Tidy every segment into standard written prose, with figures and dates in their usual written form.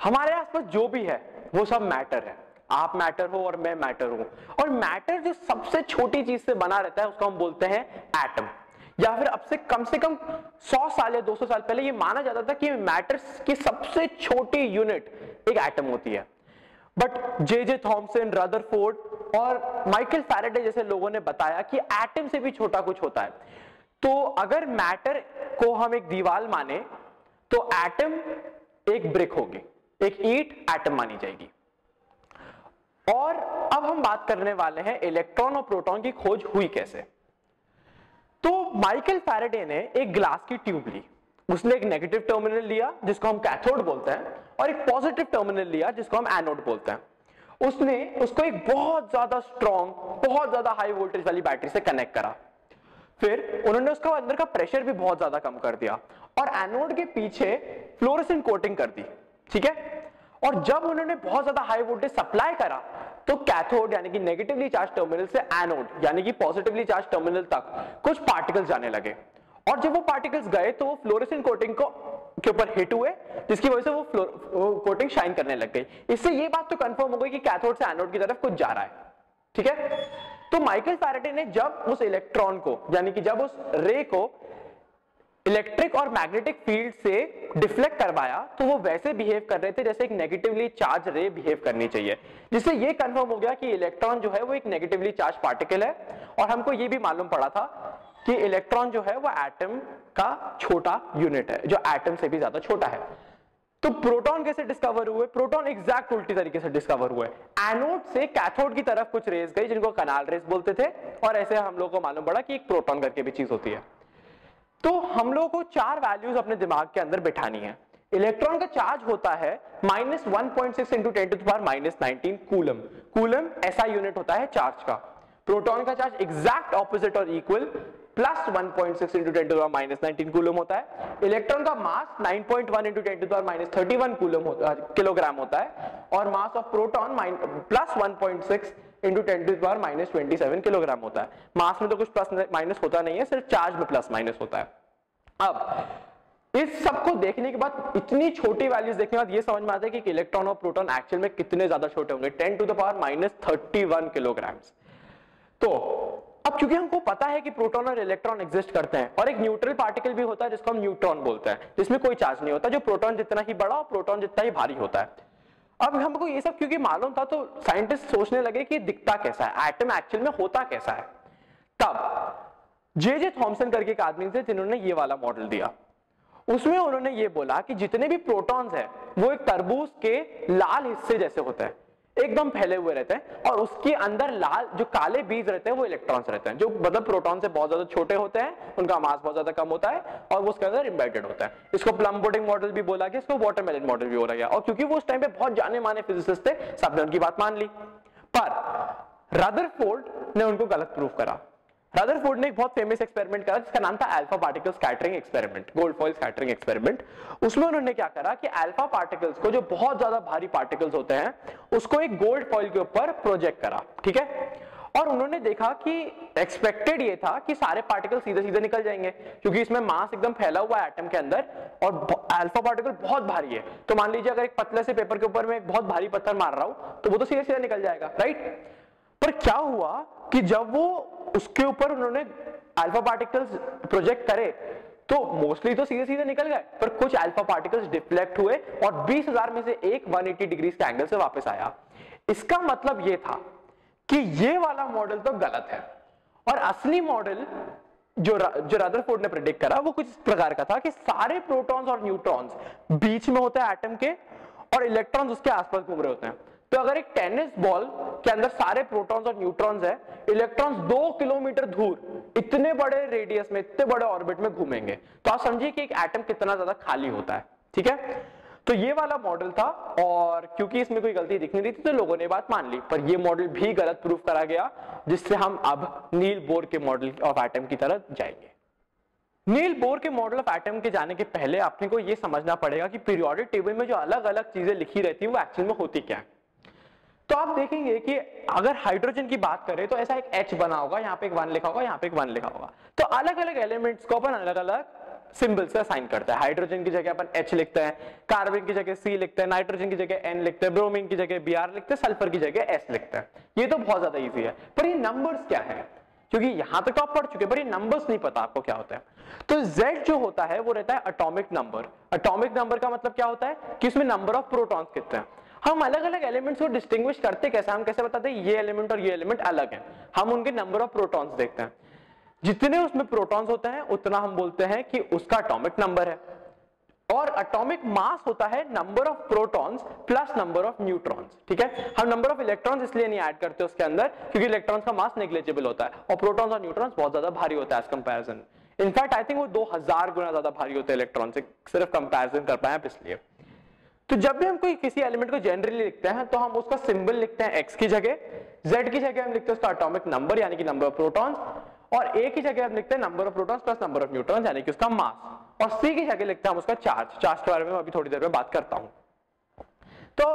हमारे आसपास जो भी है वो सब मैटर है, आप मैटर हो और मैं मैटर हूं, और मैटर जो सबसे छोटी चीज से बना रहता है उसको हम बोलते हैं एटम। या फिर अब से कम 100 साल या 200 साल पहले ये माना जाता था कि मैटर की सबसे छोटी यूनिट एक एटम होती है। बट जे थॉमसन, रदरफोर्ड और माइकल फैराडे जैसे लोगों ने बताया कि एटम से भी छोटा कुछ होता है। तो अगर मैटर को हम एक दीवार माने तो एटम एक ब्रिक होगी, एक ईंट एटम मानी जाएगी। और अब हम बात करने वाले हैं इलेक्ट्रॉन और प्रोटॉन की खोज हुई कैसे। तो माइकल फैराडे ने एक ग्लास की ट्यूब ली, उसने एक नेगेटिव टर्मिनल लिया जिसको हम कैथोड बोलते हैं और एक पॉजिटिव टर्मिनल लिया जिसको हम एनोड बोलते हैं। उसने उसको एक बहुत ज्यादा स्ट्रॉन्ग, बहुत ज्यादा हाई वोल्टेज वाली बैटरी से कनेक्ट करा। फिर उन्होंने उसका अंदर का प्रेशर भी बहुत ज्यादा कम कर दिया और एनोड के पीछे फ्लोरेसेंट कोटिंग कर दी, ठीक है। और जब उन्होंने बहुत ज्यादा हाई वोल्टेज सप्लाई करा तो कैथोड यानी कि नेगेटिवली चार्ज टर्मिनल से एनोड यानी कि पॉजिटिवली चार्ज टर्मिनल तक कुछ पार्टिकल्स जाने लगे, और जब वो पार्टिकल्स गए तो वो फ्लोरेसेंट कोटिंग के ऊपर हिट हुए, जिसकी वजह से वो कोटिंग शाइन करने लग गई। इससे ये बात तो कंफर्म हो गई कि कैथोड से एनोड की तरफ कुछ जा रहा है, ठीक है। तो माइकल फैराडे ने जब उस इलेक्ट्रॉन को यानी कि जब उस रे को इलेक्ट्रिक और मैग्नेटिक फील्ड से डिफ्लेक्ट करवाया तो वो वैसे बिहेव कर रहे थे जैसे एक नेगेटिवली चार्ज रे बिहेव करनी चाहिए, जिससे ये कंफर्म हो गया कि इलेक्ट्रॉन जो है वो एक नेगेटिवली चार्ज पार्टिकल है। और हमको ये भी मालूम पड़ा था कि इलेक्ट्रॉन जो है वो एटम का छोटा यूनिट है, जो एटम से भी ज्यादा छोटा है। तो प्रोटॉन कैसे डिस्कवर हुए? प्रोटॉन एग्जैक्ट उल्टी तरीके से डिस्कवर हुए। एनोड से कैथोड की तरफ कुछ रेस गई जिनको कनाल रेस बोलते थे, और ऐसे हम लोग को मालूम पड़ा कि एक प्रोटॉन करके भी चीज होती है। तो हम लोग को 4 वैल्यूज अपने दिमाग के अंदर बिठानी है। इलेक्ट्रॉन का चार्ज होता है -1.6 × 10⁻⁹ कूलम। कूलम ऐसा यूनिट होता है चार्ज का। प्रोटॉन का चार्ज एग्जैक्ट ऑपोजिट और इक्वल +1.6 × 10⁻⁹ कूलम होता है। इलेक्ट्रॉन का मास 9.1 × 10⁻31 किलोग्राम होता है, और मास ऑफ प्रोटॉन +1.6 × 10⁻27 किलोग्राम होता है। मास में तो कुछ प्लस माइनस होता नहीं है, सिर्फ चार्ज में प्लस माइनस होता है। अब इस सब को देखने के बाद, इतनी छोटी वैल्यूज देखने के बाद ये समझ में आता है कि इलेक्ट्रॉन और प्रोटॉन एक्चुअल में कितने ज्यादा छोटे होंगे, 10⁻31 किलोग्राम। तो अब क्योंकि हमको पता है कि प्रोटॉन और इलेक्ट्रॉन एग्जिस्ट करते हैं, और एक न्यूट्रल पार्टिकल भी होता है जिसको हम न्यूट्रॉन बोलते हैं, जिसमें कोई चार्ज नहीं होता, जो प्रोटॉन जितना ही बड़ा और प्रोटॉन जितना ही भारी होता है। अब हमको ये सब क्योंकि मालूम था तो साइंटिस्ट सोचने लगे कि दिखता कैसा है, एटम एक्चुअल में होता कैसा है। तब जे थॉमसन करके एक आदमी थे जिन्होंने ये वाला मॉडल दिया। उसमें उन्होंने ये बोला कि जितने भी प्रोटॉन्स हैं वो एक तरबूज के लाल हिस्से जैसे होते हैं, एकदम फैले हुए रहते हैं, और उसके अंदर लाल जो काले बीज रहते हैं वो इलेक्ट्रॉन्स रहते हैं, जो मतलब प्रोटॉन से बहुत ज्यादा छोटे होते हैं, उनका मास बहुत ज्यादा कम होता है और वो उसके अंदर एम्बेडेड होता है। इसको प्लम पुडिंग मॉडल भी बोला गया, इसको वाटरमेलन मॉडल भी बोला गया। और क्योंकि वो उस टाइम पे बहुत जाने माने फिजिसिस्ट थे, सबने उनकी बात मान ली। पर रदरफोर्ड ने उनको गलत प्रूफ करा। रदरफोर्ड ने एक बहुत फेमस एक्सपेरिमेंट करा जिसका नाम था alpha particle scattering experiment, gold foil scattering experiment. उसमें उन्होंने क्या करा कि अल्फा पार्टिकल्स को, जो बहुत ज्यादा भारी पार्टिकल्स होते हैं, उसको एक गोल्ड फॉइल के ऊपर प्रोजेक्ट करा, ठीक है। और उन्होंने देखा कि एक्सपेक्टेड ये था कि सारे पार्टिकल सीधे सीधे निकल जाएंगे, क्योंकि इसमें मास एकदम फैला हुआ है एटम के अंदर, और अल्फा पार्टिकल बहुत भारी है। तो मान लीजिए अगर एक पतले से पेपर के ऊपर मैं एक बहुत भारी पत्थर मार रहा हूं तो वो तो सीधे सीधे निकल जाएगा, राइट। पर क्या हुआ कि जब वो उसके ऊपर उन्होंने अल्फा पार्टिकल्स प्रोजेक्ट करे तो मोस्टली तो सीधे सीधे निकल गए, पर कुछ अल्फा पार्टिकल्स डिफ्लेक्ट हुए और 20,000 में से एक 180 डिग्री के एंगल से वापस आया। इसका मतलब ये था कि ये वाला मॉडल तो गलत है, और असली मॉडल जो रदरफोर्ड ने प्रेडिक्ट करा वो कुछ इस प्रकार का था कि सारे प्रोटॉन्स और न्यूट्रॉन्स बीच में होते हैं एटम के, और इलेक्ट्रॉन्स उसके आसपास घूम रहे होते हैं। तो अगर एक टेनिस बॉल के अंदर सारे प्रोटॉन्स और न्यूट्रॉन्स है, इलेक्ट्रॉन्स 2 किलोमीटर दूर इतने बड़े रेडियस में, इतने बड़े ऑर्बिट में घूमेंगे, तो आप समझिए कि एक एटम कितना ज्यादा खाली होता है, ठीक है। तो ये वाला मॉडल था, और क्योंकि इसमें कोई गलती दिख नहीं रही थी तो लोगों ने बात मान ली, पर ये मॉडल भी गलत प्रूफ करा गया, जिससे हम अब नील बोर के मॉडल ऑफ एटम की तरफ जाएंगे। नील बोर के मॉडल ऑफ एटम के जाने के पहले आपने को यह समझना पड़ेगा कि पीरियोडिक टेबल में जो अलग अलग चीजें लिखी रहती है वो एक्चुअल में होती क्या है। तो आप देखेंगे कि अगर हाइड्रोजन की बात करें तो ऐसा एक H बना होगा, यहाँ पे एक 1 लिखा होगा, यहाँ पे एक 1 लिखा होगा। तो अलग अलग एलिमेंट्स को अपन अलग अलग सिंबल से असाइन करता है। हाइड्रोजन की जगह अपन H लिखते हैं, कार्बन की जगह C लिखते हैं, नाइट्रोजन की जगह N लिखते हैं, ब्रोमीन की जगह Br लिखते हैं, सल्फर की जगह S लिखते हैं। ये तो बहुत ज्यादा इजी है, पर ये नंबर्स क्या है, क्योंकि यहां तक तो आप पढ़ चुके, पर ये नंबर्स नहीं पता आपको क्या होता है। तो Z जो होता है वो रहता है एटॉमिक नंबर। एटॉमिक नंबर का मतलब क्या होता है कि उसमें नंबर ऑफ प्रोटॉन्स कितने हैं। हम अलग अलग एलिमेंट्स को डिस्टिंग्विश करते कैसे, हम कैसे बताते हैं ये एलिमेंट और ये एलिमेंट अलग है, हम उनके नंबर ऑफ प्रोटॉन्स देखते हैं। जितने उसमें प्रोटॉन्स होते हैं उतना हम बोलते हैं कि उसका एटॉमिक नंबर है। और एटॉमिक मास होता है number of protons plus number of neutrons. ठीक है, हम नंबर ऑफ इलेक्ट्रॉन्स इसलिए नहीं ऐड करते उसके अंदर क्योंकि इलेक्ट्रॉन्स का मास नेग्लिजिबल होता है और प्रोटॉन्स और न्यूट्रॉन्स बहुत ज्यादा भारी होता है as comparison. In fact I think वो 2000 गुना ज्यादा भारी होते हैं इलेक्ट्रॉन से, सिर्फ कंपैरिजन कर पाए इसलिए। तो जब भी हम कोई किसी एलिमेंट को जनरली लिखते हैं तो हम उसका सिंबल लिखते हैं x की जगह, z की जगह हम लिखते हैं उसका एटॉमिक नंबर यानी कि नंबर ऑफ प्रोटॉन्स, और a की जगह हम लिखते हैं number of protons plus number of neutrons यानी कि उसका मास, और c की जगह लिखते हैं हम उसका चार्ज। चार्ज के बारे में अभी थोड़ी देर में बात करता हूं। तो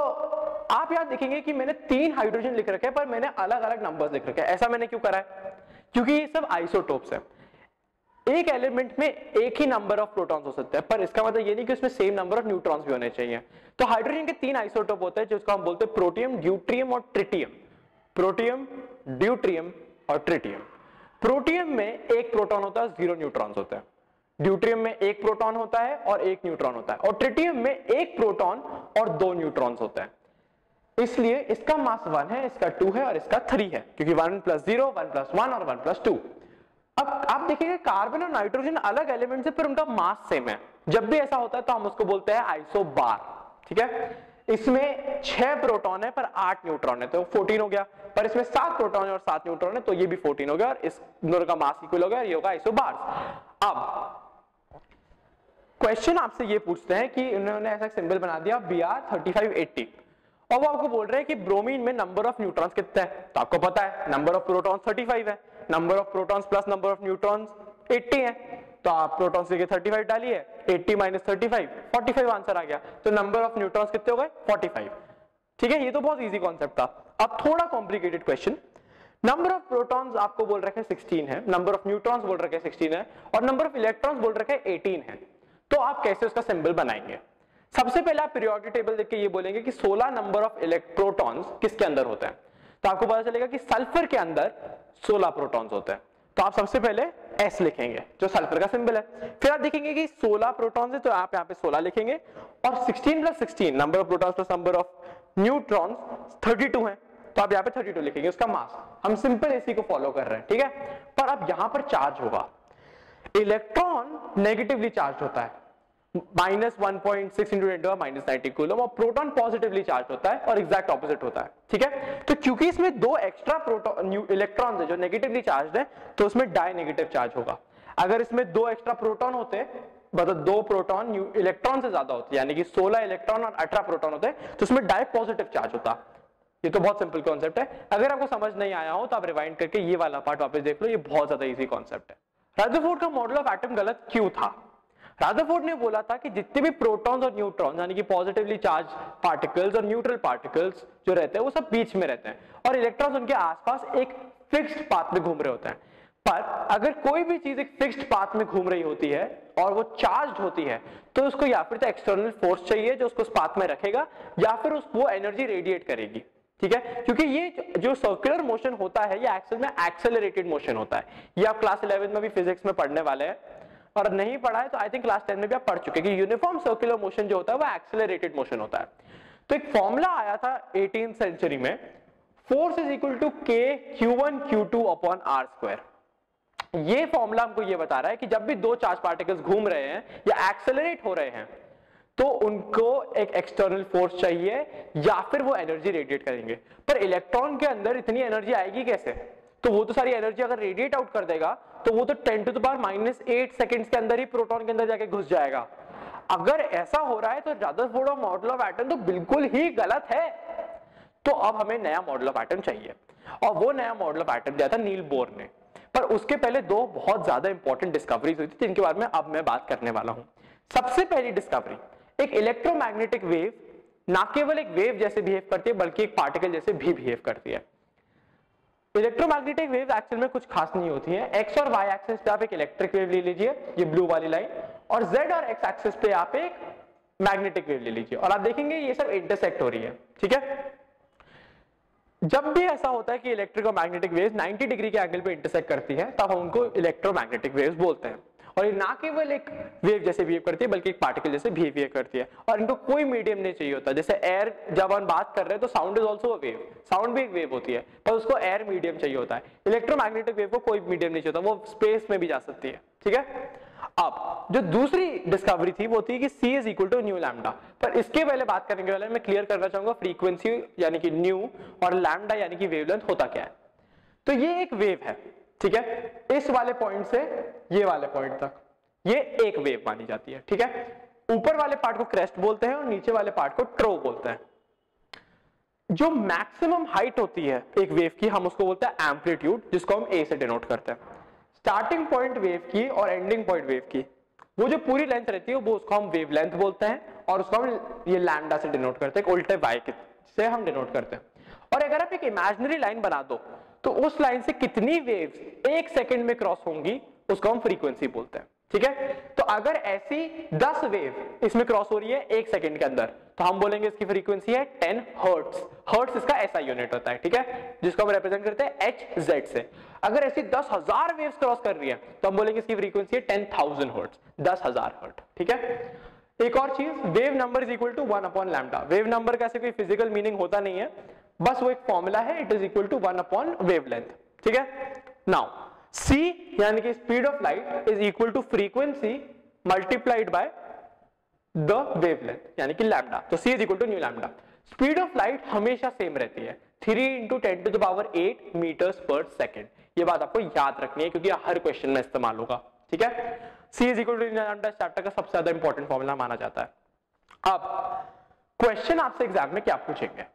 आप याद देखेंगे कि मैंने 3 हाइड्रोजन लिख रखे हैं पर मैंने अलग अलग नंबर्स लिख रखे हैं। ऐसा मैंने क्यों करा है, क्योंकि ये सब आइसोटोप्स है। एक एलिमेंट में एक ही नंबर ऑफ प्रोटॉन्स हो सकते हैं, पर इसका मतलब ये नहीं कि उसमें सेम नंबर ऑफ न्यूट्रॉन्स भी होने चाहिए। तो हाइड्रोजन के 3 आइसोटोप होते हैं जिसको हम बोलते हैं प्रोटियम, ड्यूट्रियम और ट्रिटियम। प्रोटियम, ड्यूट्रियम और ट्रिटियम। प्रोटियम में एक प्रोटॉन होता है, 0 न्यूट्रॉन्स होते हैं। ड्यूट्रियम में एक प्रोटॉन होता है और 1 न्यूट्रॉन होता है, और ट्रिटियम में एक प्रोटॉन और 2 न्यूट्रॉन्स होते हैं। इसलिए इसका मास 1 है, इसका 2 है और इसका 3 है, क्योंकि 1 + 0, 1 + 1 और 1 + 2। अब आप देखिए कार्बन और नाइट्रोजन अलग एलिमेंट है पर उनका मास सेम है। जब भी ऐसा होता है तो हम उसको बोलते हैं आइसोबार। ठीक है, इसमें 6 प्रोटॉन है पर 8 न्यूट्रॉन है तो 14 हो गया, पर इसमें 7 प्रोटॉन है और 7 न्यूट्रॉन है तो ये भी 14 हो गया, और इस दोनों का मास इक्वल हो गया, ये होगा आइसोबार। अब क्वेश्चन आपसे ये पूछते हैं कि उन्होंने ऐसा सिंबल बना दिया Br3580, और वो आपको बोल रहे हैं कि ब्रोमीन में नंबर ऑफ न्यूट्रॉन्स कितने हैं। तो आपको पता है नंबर ऑफ प्रोटॉन्स 35 है, number of protons plus number of neutrons 80 है, तो आप प्रोटॉन्स की 35 डालिए, 80 - 35 45 आंसर आ गया। तो नंबर ऑफ न्यूट्रॉन्स कितने हो गए, 45। ठीक है, ये तो बहुत इजी कॉन्सेप्ट था। अब थोड़ा complicated question. Number of protons आपको बोल रखे 16 है, नंबर ऑफ न्यूट्रॉन्स बोल रखे 16 है, और नंबर ऑफ इलेक्ट्रॉन्स बोल रखे 18 है। तो आप कैसे उसका सिंबल बनाएंगे। सबसे पहले आप पीरियोडिक टेबल देख के ये बोलेंगे कि 16 नंबर ऑफ प्रोटॉन्स किसके अंदर होते हैं। तो आपको पता चलेगा कि सल्फर के अंदर 16 प्रोटॉन्स होते हैं, तो आप सबसे पहले S लिखेंगे जो सल्फर का सिंबल है। फिर आप देखेंगे कि 16 प्रोटॉन्स है तो आप यहाँ पे 16 लिखेंगे, और 16 + 16 number of protons plus number of neutrons 32 है, तो आप यहाँ पे 32 लिखेंगे उसका मास। हम सिंपल इसी को फॉलो कर रहे हैं। ठीक है, पर अब यहां पर चार्ज होगा, इलेक्ट्रॉन नेगेटिवली चार्ज होता है -1.6 × 10 - 90 कूलम, और प्रोटॉन पॉजिटिवली चार्ज होता है और एग्जैक्ट ऑपोजिट होता है। ठीक है, तो क्योंकि इसमें 2 एक्स्ट्रा प्रोटॉन इलेक्ट्रॉन्स है जो नेगेटिवली चार्ज है तो उसमें डाई नेगेटिव चार्ज होगा। अगर इसमें 2 एक्स्ट्रा प्रोटॉन होते, मतलब 2 प्रोटॉन इलेक्ट्रॉन से ज्यादा होते, यानी कि 16 इलेक्ट्रॉन और 18 प्रोटॉन होते तो उसमें डाई पॉजिटिव चार्ज होता। ये तो बहुत सिंपल कॉन्सेप्ट है। अगर आपको समझ नहीं आया हो तो आप रिवाइंड करके ये वाला पार्ट वापस देख लो, ये बहुत ज्यादा इजी कॉन्सेप्ट है। रदरफोर्ड का मॉडल ऑफ एटम गलत क्यों था। रदरफोर्ड ने बोला था कि जितने भी प्रोटॉन्स और न्यूट्रॉन्स यानी कि पॉजिटिवली चार्ज पार्टिकल्स और न्यूट्रल पार्टिकल्स जो रहते हैं वो सब बीच में रहते हैं, और इलेक्ट्रॉन्स उनके आसपास एक फिक्स्ड पाथ में घूम रहे होते हैं। पर अगर कोई भी चीज एक फिक्स्ड पाथ में घूम रही होती है और वो चार्ज होती है तो उसको या फिर तो एक्सटर्नल फोर्स चाहिए जो उसको उस पाथ में रखेगा, या फिर वो एनर्जी रेडिएट करेगी। ठीक है, क्योंकि ये जो सर्कुलर मोशन होता है ये एक्सल में एक्सेलरेटेड मोशन होता है। ये आप क्लास 11 में भी फिजिक्स में पढ़ने वाले हैं, और नहीं पढ़ा है तो आई थिंक क्लास 10 में भी आप पढ़ चुके हैं कि यूनिफॉर्म सर्कुलर मोशन जो होता है वो एक्सेलरेटेड मोशन होता है। तो एक फॉर्मूला आया था 18th सेंचुरी में, force is equal to K Q1 Q2 upon R²। ये फॉर्मूला हमको ये बता रहा है कि जब भी 2 चार्ज पार्टिकल्स घूम रहे हैं या एक्सेलरेट हो रहे हैं तो उनको एक एक्सटर्नल फोर्स चाहिए या फिर वो एनर्जी रेडिएट करेंगे। पर इलेक्ट्रॉन के अंदर इतनी एनर्जी आएगी कैसे, तो वो तो सारी एनर्जी अगर रेडिएट आउट कर देगा तो वो तो 10⁻⁻8 सेकंड्स के अंदर ही प्रोटॉन के अंदर जाके घुस जाएगा। अगर ऐसा हो रहा है तो रदरफोर्ड मॉडल ऑफ एटम तो बिल्कुल ही गलत है। तो अब हमें नया मॉडल ऑफ एटम चाहिए, और वो नया मॉडल ऑफ एटम दिया था नील बोर ने। पर उसके पहले 2 बहुत ज्यादा इंपॉर्टेंट डिस्कवरीज हुई थी जिनके बारे में अब मैं बात करने वाला हूं। सबसे पहली डिस्कवरी, एक इलेक्ट्रोमैग्नेटिक वेव ना केवल एक वेव जैसे बिहेव करती है बल्कि एक पार्टिकल जैसे भी बिहेव करती है। इलेक्ट्रोमैग्नेटिक वेव एक्चुअल में कुछ खास नहीं होती है। एक्स और वाई एक्सिस पे आप एक इलेक्ट्रिक वेव ले लीजिए, ये ब्लू वाली लाइन, और जेड और एक्स एक्सिस पे आप एक मैग्नेटिक वेव ले लीजिए, और आप देखेंगे ये सब इंटरसेक्ट हो रही है, ठीक है। जब भी ऐसा होता है कि इलेक्ट्रिक और मैग्नेटिक वेव्स 90 डिग्री के एंगल पे इंटरसेक्ट करती है, तब हम उनको इलेक्ट्रोमैग्नेटिक वेव्स बोलते हैं। और ये ना केवल एक वेव जैसे बिहेव करती है, बल्कि एक पार्टिकल जैसे बिहेव करती है, और इनको कोई मीडियम नहीं चाहिए होता। जैसे एयर, जब हम बात कर रहे हैं तो sound is also a wave, sound भी एक वेव होती है, पर उसको एयर मीडियम चाहिए होता है। इलेक्ट्रोमैग्नेटिक वेव को कोई मीडियम नहीं चाहिए होता, वो स्पेस में भी जा सकती है, ठीक है। अब जो दूसरी डिस्कवरी थी वो थी कि C is equal to nu lambda, पर इसके पहले बात करने के पहले मैं क्लियर करना चाहूंगा फ्रीक्वेंसी यानी कि न्यू और लैम्डा यानी कि वेवलेंथ होता क्या है। तो ये एक वेव है, ठीक है, इस वाले पॉइंट से ये वाले पॉइंट तक ये एक वेव मानी जाती है, ठीक है। ऊपर वाले पार्ट को क्रेस्ट बोलते हैं और नीचे वाले पार्ट को ट्रो बोलते हैं। जो मैक्सिमम हाइट होती है एक वेव की, हम उसको बोलते हैं एम्पलीट्यूड, जिसको हम A से डिनोट करते हैं। स्टार्टिंग पॉइंट वेव की और एंडिंग पॉइंट वेव की वो जो पूरी लेंथ रहती है वो उसको हम वेवलेंथ बोलते हैं, और उसको हम ये लैम्डा से डिनोट करते हैं, उल्टे y से हम डिनोट करते हैं। और अगर आप एक इमेजिनरी लाइन बना दो तो उस लाइन से कितनी वेव्स एक सेकंड में क्रॉस होंगी उसको हम फ्रीक्वेंसी बोलते हैं, ठीक है। तो अगर ऐसी 10 वेव इसमें क्रॉस हो रही है एक सेकंड के अंदर, तो हम बोलेंगे इसकी फ्रीक्वेंसी है 10 हर्ट्ज। हर्ट्ज इसका ऐसा यूनिट होता है, ठीक है, जिसको हम रिप्रेजेंट करते हैं HZ से। अगर ऐसी 10,000 वेव्स क्रॉस कर रही है तो हम बोलेंगे इसकी फ्रीक्वेंसी है 10,000 हर्ट्ज, 10,000 हर्ट्ज, ठीक है। एक और चीज, wave number is equal to 1/लैम्डा। वेव नंबर का ऐसे कोई फिजिकल मीनिंग होता नहीं है, बस वो एक फॉर्मूला है, इट इज इक्वल टू 1/वेवलेंथ, ठीक है। नाउ C यानी कि speed of light is equal to frequency multiplied by the wavelength यानी कि लैम्डा। तो C is equal to nu lambda. Speed of light हमेशा सेम रहती है, 3 × 10⁸ मीटर्स पर सेकेंड। ये बात आपको याद रखनी है क्योंकि हर क्वेश्चन में इस्तेमाल होगा, ठीक है। C is equal to nu lambda chapter का सबसे ज्यादा इंपॉर्टेंट फॉर्मूला माना जाता है। अब क्वेश्चन आपसे एग्जाम में क्या पूछेंगे,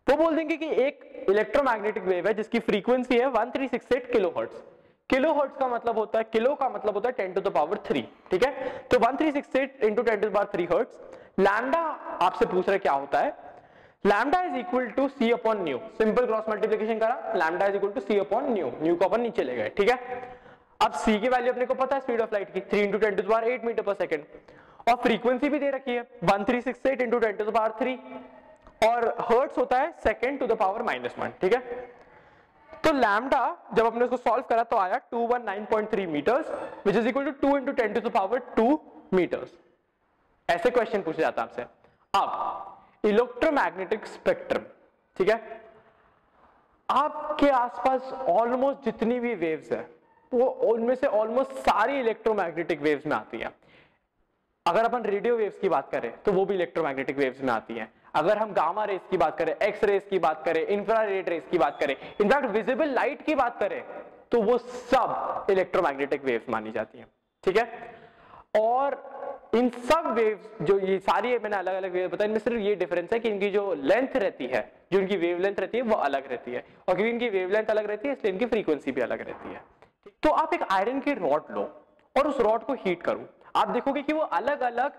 वो बोल देंगे कि एक इलेक्ट्रोमैग्नेटिक वेव है जिसकी फ्रीक्वेंसी है 1368 किलोहर्ट्ज। किलोहर्ट्ज का मतलब होता है, किलो का मतलब होता है 10⁻3, ठीक है। तो 1368 × 10⁻3 हर्ट्ज। लैम्डा आपसे पूछ रहे क्या होता है, लैम्डा इज इक्वल टू C/न्यू। सिंपल क्रॉस मल्टीप्लिकेशन करा, लैम्डा इज इक्वल टू C/न्यू, न्यू को अपन नीचे ले गए, ठीक है। अब C की वैल्यू अपने को पता है स्पीड ऑफ लाइट की 3 × 10⁸ मीटर पर सेकंड, और फ्रीक्वेंसी भी दे रखी है 1368 × 10⁻3, और हर्ट्ज होता है सेकंड टू द पावर -1, ठीक है। तो लैम्डा जब हमने उसको सॉल्व करा तो आया 219.3 metres, which is equal to 2 × 10⁻2 metres. ऐसे क्वेश्चन पूछे जाता है आपसे। अब इलेक्ट्रोमैग्नेटिक स्पेक्ट्रम, ठीक है, आपके आसपास ऑलमोस्ट जितनी भी वेव्स है वो उनमें से ऑलमोस्ट सारी इलेक्ट्रोमैग्नेटिक वेव्स में आती है। अगर अपन रेडियो वेव्स की बात करें तो वो भी इलेक्ट्रोमैग्नेटिक वेव्स में आती हैं। अगर हम गामा रेस की बात करें, एक्स रेस की बात करें, इंफ्रारेड रेस की बात करें, इनफैक्ट विजिबल लाइट की बात करें, तो वो सब इलेक्ट्रोमैग्नेटिक वेव्स मानी जाती हैं, ठीक है। और इन सब वेव्स जो ये सारी मैंने अलग अलग वेव बताया, इनमें सिर्फ ये डिफरेंस है कि इनकी जो लेंथ रहती है, जो इनकी वेवलेंथ रहती है वो अलग रहती है, और क्योंकि इनकी वेवलेंथ अलग रहती है इसलिए इनकी फ्रीक्वेंसी भी अलग रहती है। तो आप एक आयरन की रॉड लो और उस रॉड को हीट करो, आप देखोगे कि वो अलग अलग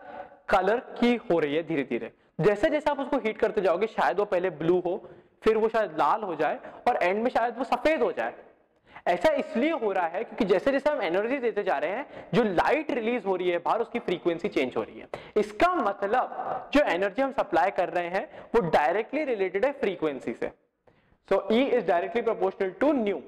कलर की हो रही है धीरे धीरे। जैसे जैसे आप उसको हीट करते जाओगे शायद वो पहले ब्लू हो, फिर वो शायद लाल हो जाए, और एंड में शायद वो सफेद हो जाए। ऐसा इसलिए हो रहा है क्योंकि जैसे जैसे हम एनर्जी देते जा रहे हैं, जो लाइट रिलीज हो रही है बाहर उसकी फ्रीक्वेंसी चेंज हो रही है। इसका मतलब जो एनर्जी हम सप्लाई कर रहे हैं वो डायरेक्टली रिलेटेड है फ्रीक्वेंसी से। So E is directly proportional to nu,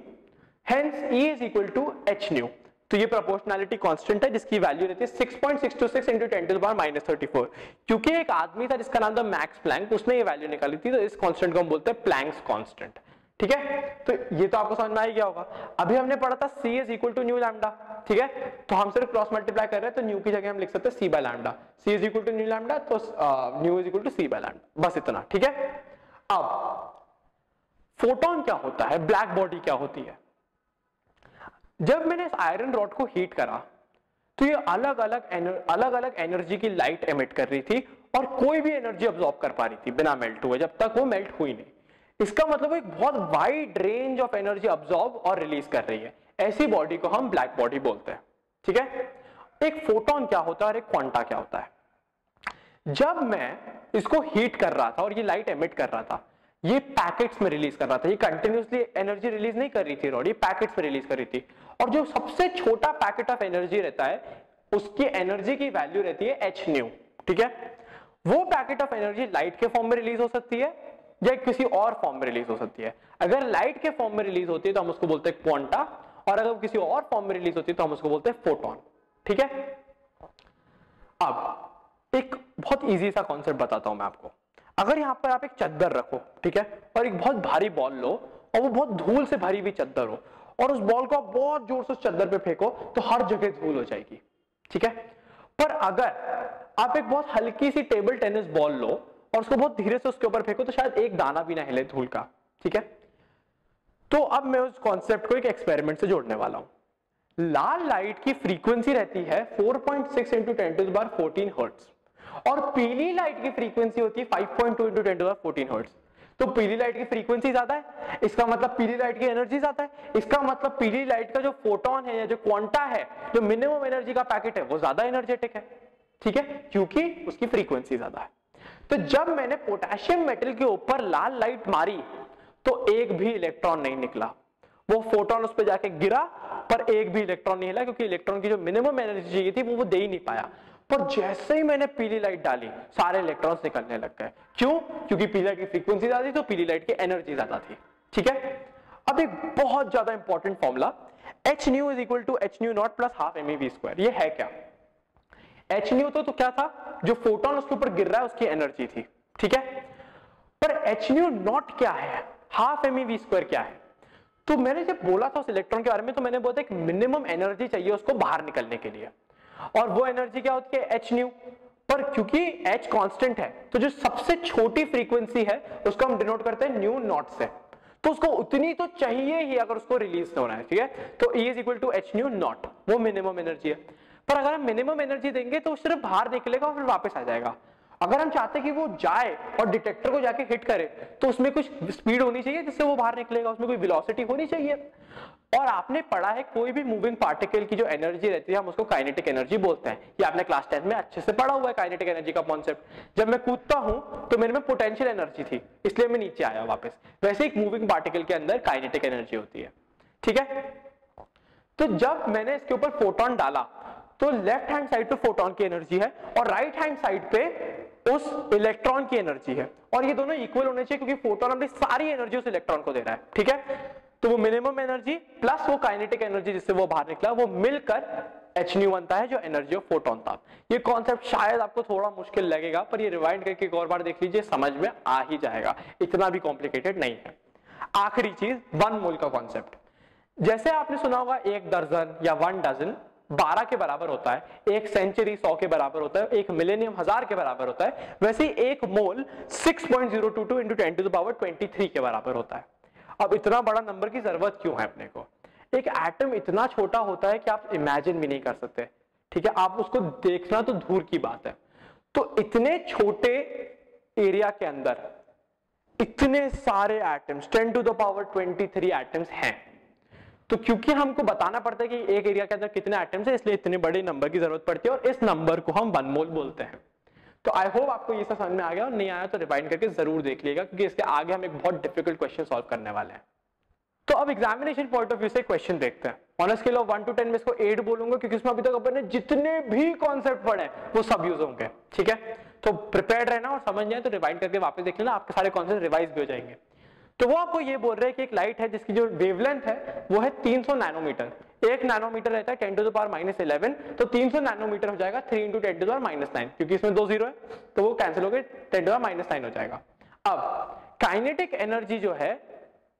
hence E is equal to h nu. तो ये प्रोपोर्शनैलिटी कांस्टेंट है जिसकी वैल्यू रहती है 6.626 × 10⁻34। क्योंकि एक आदमी था जिसका नाम था मैक्स प्लैंक, उसने ये वैल्यू निकाली थी, तो इस कांस्टेंट को हम बोलते हैं प्लैंक्स कांस्टेंट, ठीक है। तो ये तो आपको समझ में आ ही गया होगा। अभी हमने पढ़ा था C is equal to nu lambda, ठीक है, तो हम सिर्फ क्रॉस मल्टीप्लाई कर रहे हैं, तो न्यू की जगह हम लिख सकते हैं C/लैम्डा। C is equal to nu lambda, तो न्यू इज इक्वल टू C/लैम्डा, बस इतना, ठीक है। अब फोटोन क्या होता है, ब्लैक बॉडी क्या होती है। जब मैंने इस आयरन रॉड को हीट करा तो ये अलग अलग एनर्जी की लाइट एमिट कर रही थी, और कोई भी एनर्जी अब्सॉर्ब कर पा रही थी बिना मेल्ट हुए, जब तक वो मेल्ट हुई नहीं। इसका मतलब एक बहुत wide range of energy absorb और रिलीज कर रही है। ऐसी बॉडी को हम ब्लैक बॉडी बोलते हैं, ठीक है। एक फोटोन क्या होता है और एक क्वांटा क्या होता है। जब मैं इसको हीट कर रहा था और ये लाइट एमिट कर रहा था, ये पैकेट्स में रिलीज कर रहा था, ये कंटिन्यूसली एनर्जी रिलीज नहीं कर रही थी रॉड, ये पैकेट्स में रिलीज कर रही थी। और जो सबसे छोटा पैकेट ऑफ एनर्जी रहता है उसकी एनर्जी की वैल्यू रहती है एच न्यू, ठीक है। वो पैकेट ऑफ एनर्जी लाइट के फॉर्म में रिलीज हो सकती है या किसी और फॉर्म में रिलीज हो सकती है। अगर लाइट के फॉर्म में रिलीज होती है तो हम उसको बोलते हैं क्वांटा, और अगर किसी और फॉर्म में रिलीज होती है तो हम उसको बोलते हैं फोटोन, ठीक है। अब एक बहुत इजी सा कॉन्सेप्ट बताता हूं मैं आपको। अगर यहां पर आप एक चद्दर रखो, ठीक है, और एक बहुत भारी बॉल लो और वो बहुत धूल से भरी हुई चद्दर हो, और उस बॉल को आप बहुत जोर से उस चद्दर पे फेंको तो हर जगह धूल हो जाएगी, ठीक है। पर अगर आप एक बहुत हल्की सी टेबल टेनिस बॉल लो और उसको बहुत धीरे से उसके ऊपर फेंको तो शायद एक दाना भी ना हिले धूल का, ठीक है। तो अब मैं उस कॉन्सेप्ट को एक एक्सपेरिमेंट से जोड़ने वाला हूं। लाल लाइट की फ्रीक्वेंसी रहती है 4.6 × 10⁻14 हर्ट्ज और पीली लाइट की फ्रीक्वेंसी होती है 5.2 × 10⁻14 हर्ट्ज। तो पीली लाइट की फ्रीक्वेंसी ज्यादा है, इसका मतलब पीली लाइट की एनर्जी ज्यादा है, इसका मतलब पीली लाइट का जो फोटोन है या जो क्वांटा है, जो मिनिमम एनर्जी का पैकेट है, वो ज्यादा एनर्जेटिक है, ठीक है, क्योंकि उसकी फ्रीक्वेंसी ज्यादा है। तो जब मैंने पोटेशियम मेटल के ऊपर लाल लाइट मारी तो एक भी इलेक्ट्रॉन नहीं निकला, वो फोटोन उस पर जाके गिरा पर एक भी इलेक्ट्रॉन नहीं हिला, क्योंकि इलेक्ट्रॉन की जो मिनिमम एनर्जी चाहिए थी वो दे ही नहीं पाया। पर जैसे ही मैंने पीली लाइट डाली सारे इलेक्ट्रॉन्स निकलने लग गए। क्यों? क्योंकि पीली लाइट की फ्रीक्वेंसी ज्यादा थी तो पीली लाइट की एनर्जी ज्यादा थी, ठीक है। अब एक बहुत ज्यादा important formula, h nu is equal to H nu naught plus half m e v square. ये है क्या? एच न्यू तो क्या था? जो फोटोन उसके ऊपर गिर रहा है उसकी एनर्जी थी, ठीक है। पर एच न्यू नॉट क्या है, half m e v square क्या है? तो मैंने जब बोला था उस इलेक्ट्रॉन के बारे में तो मैंने बोला था एक मिनिमम एनर्जी चाहिए उसको बाहर निकलने के लिए, और वो एनर्जी क्या होती है? H new. पर क्योंकि एच कांस्टेंट है तो जो सबसे छोटी फ्रीक्वेंसी है उसको हम डिनोट करते हैं न्यू नॉट से, तो उसको उतनी तो चाहिए ही अगर उसको रिलीज होना है, ठीक है। तो E is equal to H nu naught, वो मिनिमम एनर्जी है। पर अगर हम मिनिमम एनर्जी देंगे तो सिर्फ बाहर निकलेगा और फिर वापस आ जाएगा। अगर हम चाहते हैं कि वो जाए और डिटेक्टर को जाके हिट करे तो उसमें कुछ स्पीड होनी चाहिए जिससे वो बाहर निकलेगा, उसमें कोई वेलोसिटी होनी चाहिए। और आपने पढ़ा है कोई भी मूविंग पार्टिकल की जो एनर्जी रहती है हम उसको काइनेटिक एनर्जी बोलते हैं। ये आपने क्लास 10 में अच्छे से पढ़ा हुआ है काइनेटिक एनर्जी का कॉन्सेप्ट। जब मैं कूदता हूं तो मेरे में पोटेंशियल एनर्जी थी इसलिए मैं नीचे आया वापस, वैसे एक मूविंग पार्टिकल के अंदर काइनेटिक एनर्जी होती है, ठीक है। तो जब मैंने इसके ऊपर फोटोन डाला तो लेफ्ट हैंड साइड पे फोटोन की एनर्जी है और राइट हैंड साइड पे उस इलेक्ट्रॉन की एनर्जी है, और ये दोनों इक्वल होने चाहिए क्योंकि फोटोन अपनी सारी एनर्जी उस इलेक्ट्रॉन को दे रहा है, ठीक है। तो वो मिनिमम एनर्जी प्लस वो काइनेटिक एनर्जी जिससे वो बाहर निकला वो मिलकर एच न्यू बनता है जो एनर्जी ऑफ फोटोन था। ये कॉन्सेप्ट शायद आपको थोड़ा मुश्किल लगेगा पर ये रिवाइंड करके एक और बार देख लीजिए, समझ में आ ही जाएगा, इतना भी कॉम्प्लिकेटेड नहीं है। आखिरी चीज 1 मोल का कॉन्सेप्ट। जैसे आपने सुना होगा 1 दर्जन या 1 डजन 12 के बराबर होता है, 1 सेंचुरी 100 के बराबर होता है, 1 मिलेनियम 1000 के बराबर होता है, वैसे ही 1 मोल 6.022 × 10⁻23 के बराबर होता है। अब इतना बड़ा नंबर की जरूरत क्यों है अपने को? एक एटम इतना छोटा होता है कि आप इमेजिन भी नहीं कर सकते, ठीक है। आप उसको देखना तो दूर की बात है। तो इतने छोटे एरिया के अंदर इतने सारे एटम्स 10⁻23 एटम्स हैं, तो क्योंकि हमको बताना पड़ता है कि एक एरिया के अंदर कितने एटम्स है इसलिए इतने बड़े नंबर की जरूरत पड़ती है और इस नंबर को हम 1 मोल बोलते हैं। तो आई होप आपको ये सब समझ में आ गया, और नहीं आया तो रिवाइंड करके जरूर देख लीजिएगा क्योंकि इसके आगे हम एक बहुत डिफिकल्ट क्वेश्चन सॉल्व करने वाले हैं। तो अब एग्जामिनेशन पॉइंट ऑफ व्यू से क्वेश्चन देखते हैं। On a scale of 1 to 10 में इसको 8 बोलूंगा क्योंकि इसमें अभी तक अपन ने जितने भी कॉन्सेप्ट पढ़े वो सब यूज होंगे, ठीक है। तो प्रिपेयर्ड रहना और समझ जाए तो रिवाइंड करके वापस देख लेना, आपके सारे कॉन्सेप्ट रिवाइज भी हो जाएंगे। तो वो आपको ये बोल रहे हैं कि एक लाइट है जिसकी जो वेवलेंथ है वो है 300 नैनोमीटर। 1 नैनोमीटर रहता है 10⁻⁻11, तो 300 नैनोमीटर हो जाएगा 3 × 10⁻⁹, क्योंकि इसमें 2 0 है तो वो कैंसिल हो गए 10⁻⁹ हो जाएगा। अब काइनेटिक एनर्जी जो है,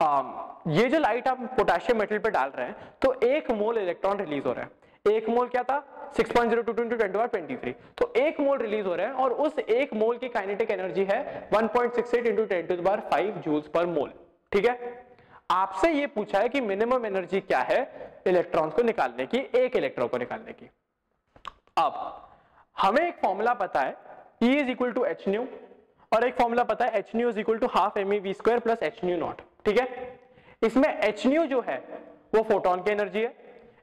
ये जो लाइट आप पोटेशियम मेटल पे डाल रहे हैं तो 1 मोल इलेक्ट्रॉन रिलीज हो रहा है। 1 मोल क्या था? 6.022 × 10⁻23, तो 1 मोल रिलीज हो रहा है और उस 1 मोल की काइनेटिक एनर्जी है 1.68 × 10⁵ जूल्स पर मोल, ठीक है। आपसे ये पूछा है कि मिनिमम एनर्जी क्या है इलेक्ट्रॉन्स को निकालने की, एक इलेक्ट्रॉन को निकालने की। अब हमें एक फॉर्मूला पता है E is equal to H nu, और एक फॉर्मूला पता है h nu is equal to half m e v square plus h nu naught, ठीक है। इसमें एच न्यू जो है वो फोटोन की एनर्जी है,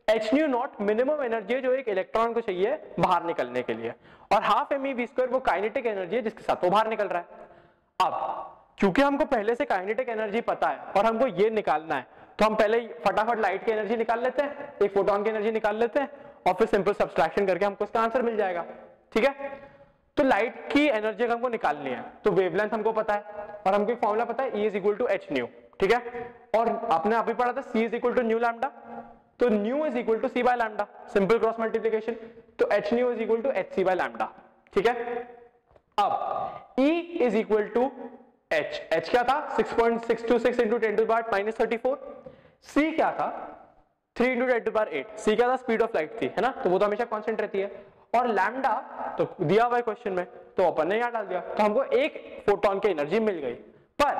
h nu not minimum energy है जो एक इलेक्ट्रॉन को चाहिए बाहर निकलने के लिए, और half m e v square वो काइनेटिक एनर्जी है जिसके साथ वो बाहर निकल रहा है। अब क्योंकि हमको पहले से काइनेटिक एनर्जी पता है और हमको ये निकालना है, तो हम पहले फटाफट लाइट की एनर्जी निकाल लेते हैं, एक फोटोन की एनर्जी निकाल लेते हैं और फिर सिंपल सब्सट्रैक्शन करके हमको इसका आंसर मिल जाएगा। ठीक है, तो लाइट की एनर्जी हमको निकालनी है, तो वेवलेंथ हमको पता है और हमको एक फॉर्मूला पता है, E is equal to H nu. ठीक है, और आपने अभी पढ़ा था C is equal to nu lambda, तो nu is equal to C by lambda, simple cross multiplication, तो H nu is equal to H C by lambda. ठीक है, अब E is equal to H क्या था 6.626 into 10 to the power -34, C क्या था 3 into 10 to the power 8, C क्या था स्पीड ऑफ लाइट थी, है ना, तो वो तो हमेशा कांस्टेंट रहती है, और लैम्डा तो दिया हुआ है क्वेश्चन में, तो अपन ने यहां डाल दिया, तो हमको एक फोटोन की एनर्जी मिल गई। पर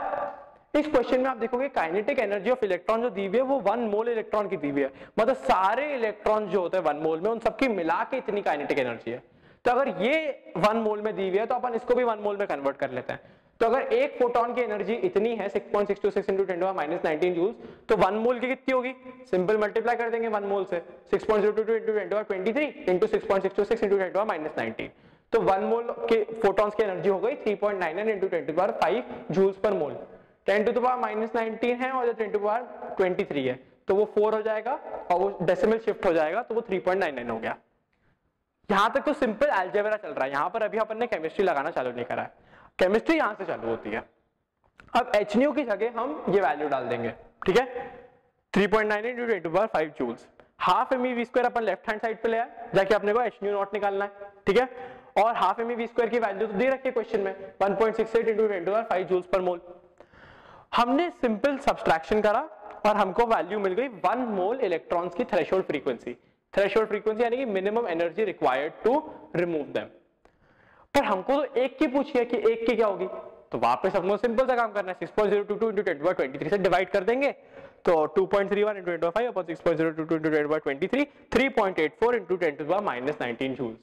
इस क्वेश्चन में आप देखोगे काइनेटिक एनर्जी ऑफ इलेक्ट्रॉन जो दी हुई है वो 1 मोल इलेक्ट्रॉन की दी हुई है, मतलब सारे इलेक्ट्रॉन जो होते हैं 1 मोल में उन सबकी मिला के इतनी काइनेटिक एनर्जी है। तो अगर ये 1 मोल में दी हुई है तो अपन इसको भी 1 मोल में कन्वर्ट कर लेते हैं। तो अगर एक फोटोन की एनर्जी इतनी है 6.626 into 10 to the power -19 joules, तो 1 मोल की कितनी होगी, सिंपल मल्टीप्लाई कर देंगे 1 मोल से, 6.022 into 10 to the power 23 into 6.626 into 10 to the power -19, तो 1 मोल के फोटॉन्स की एनर्जी हो गई 3.99 into 10 to the power 5 joules per mole. 10 to the power -19 है और 10 टू द पावर 23 है, तो वो 4 हो जाएगा और वो डेसिमल शिफ्ट हो जाएगा, तो वो 3.99 हो गया। यहां तक तो सिंपल अलजेब्रा चल रहा है, यहां पर अभी अपन ने केमिस्ट्री लगाना चालू नहीं करा है, केमिस्ट्री यहां से चालू होती है। अब एच न्यू की जगह हम ये वैल्यू डाल देंगे। ठीक है, 3.9 into 10 to the power 5 joules, half M we square अपन लेफ्ट हैंड साइड पे ले आए, जाके अपने को एच न्यू नॉट निकालना है। ठीक है, और हाफ एम वी स्क्वायर की वैल्यू तो दे रखी है क्वेश्चन में 1.68 into 10 to the power 5 joules per mole. हमने सिंपल सब्सट्रैक्शन करा और हमको वैल्यू मिल गई 1 मोल इलेक्ट्रॉन्स की थ्रेशोल्ड फ्रीक्वेंसी। थ्रेशोल्ड फ्रीक्वेंसी यानी कि minimum energy required to remove them. पर हमको तो एक की पूछी है कि एक की क्या होगी, तो वापस हमको सिंपल सा काम करना है, 6.022 इंटू 10 टू द पावर 23 से डिवाइड कर देंगे, तो 2.31 into 10 to the power 5 upon 6.022 into 10 to the power 23, 3.84 into 10 to the power -19 joules.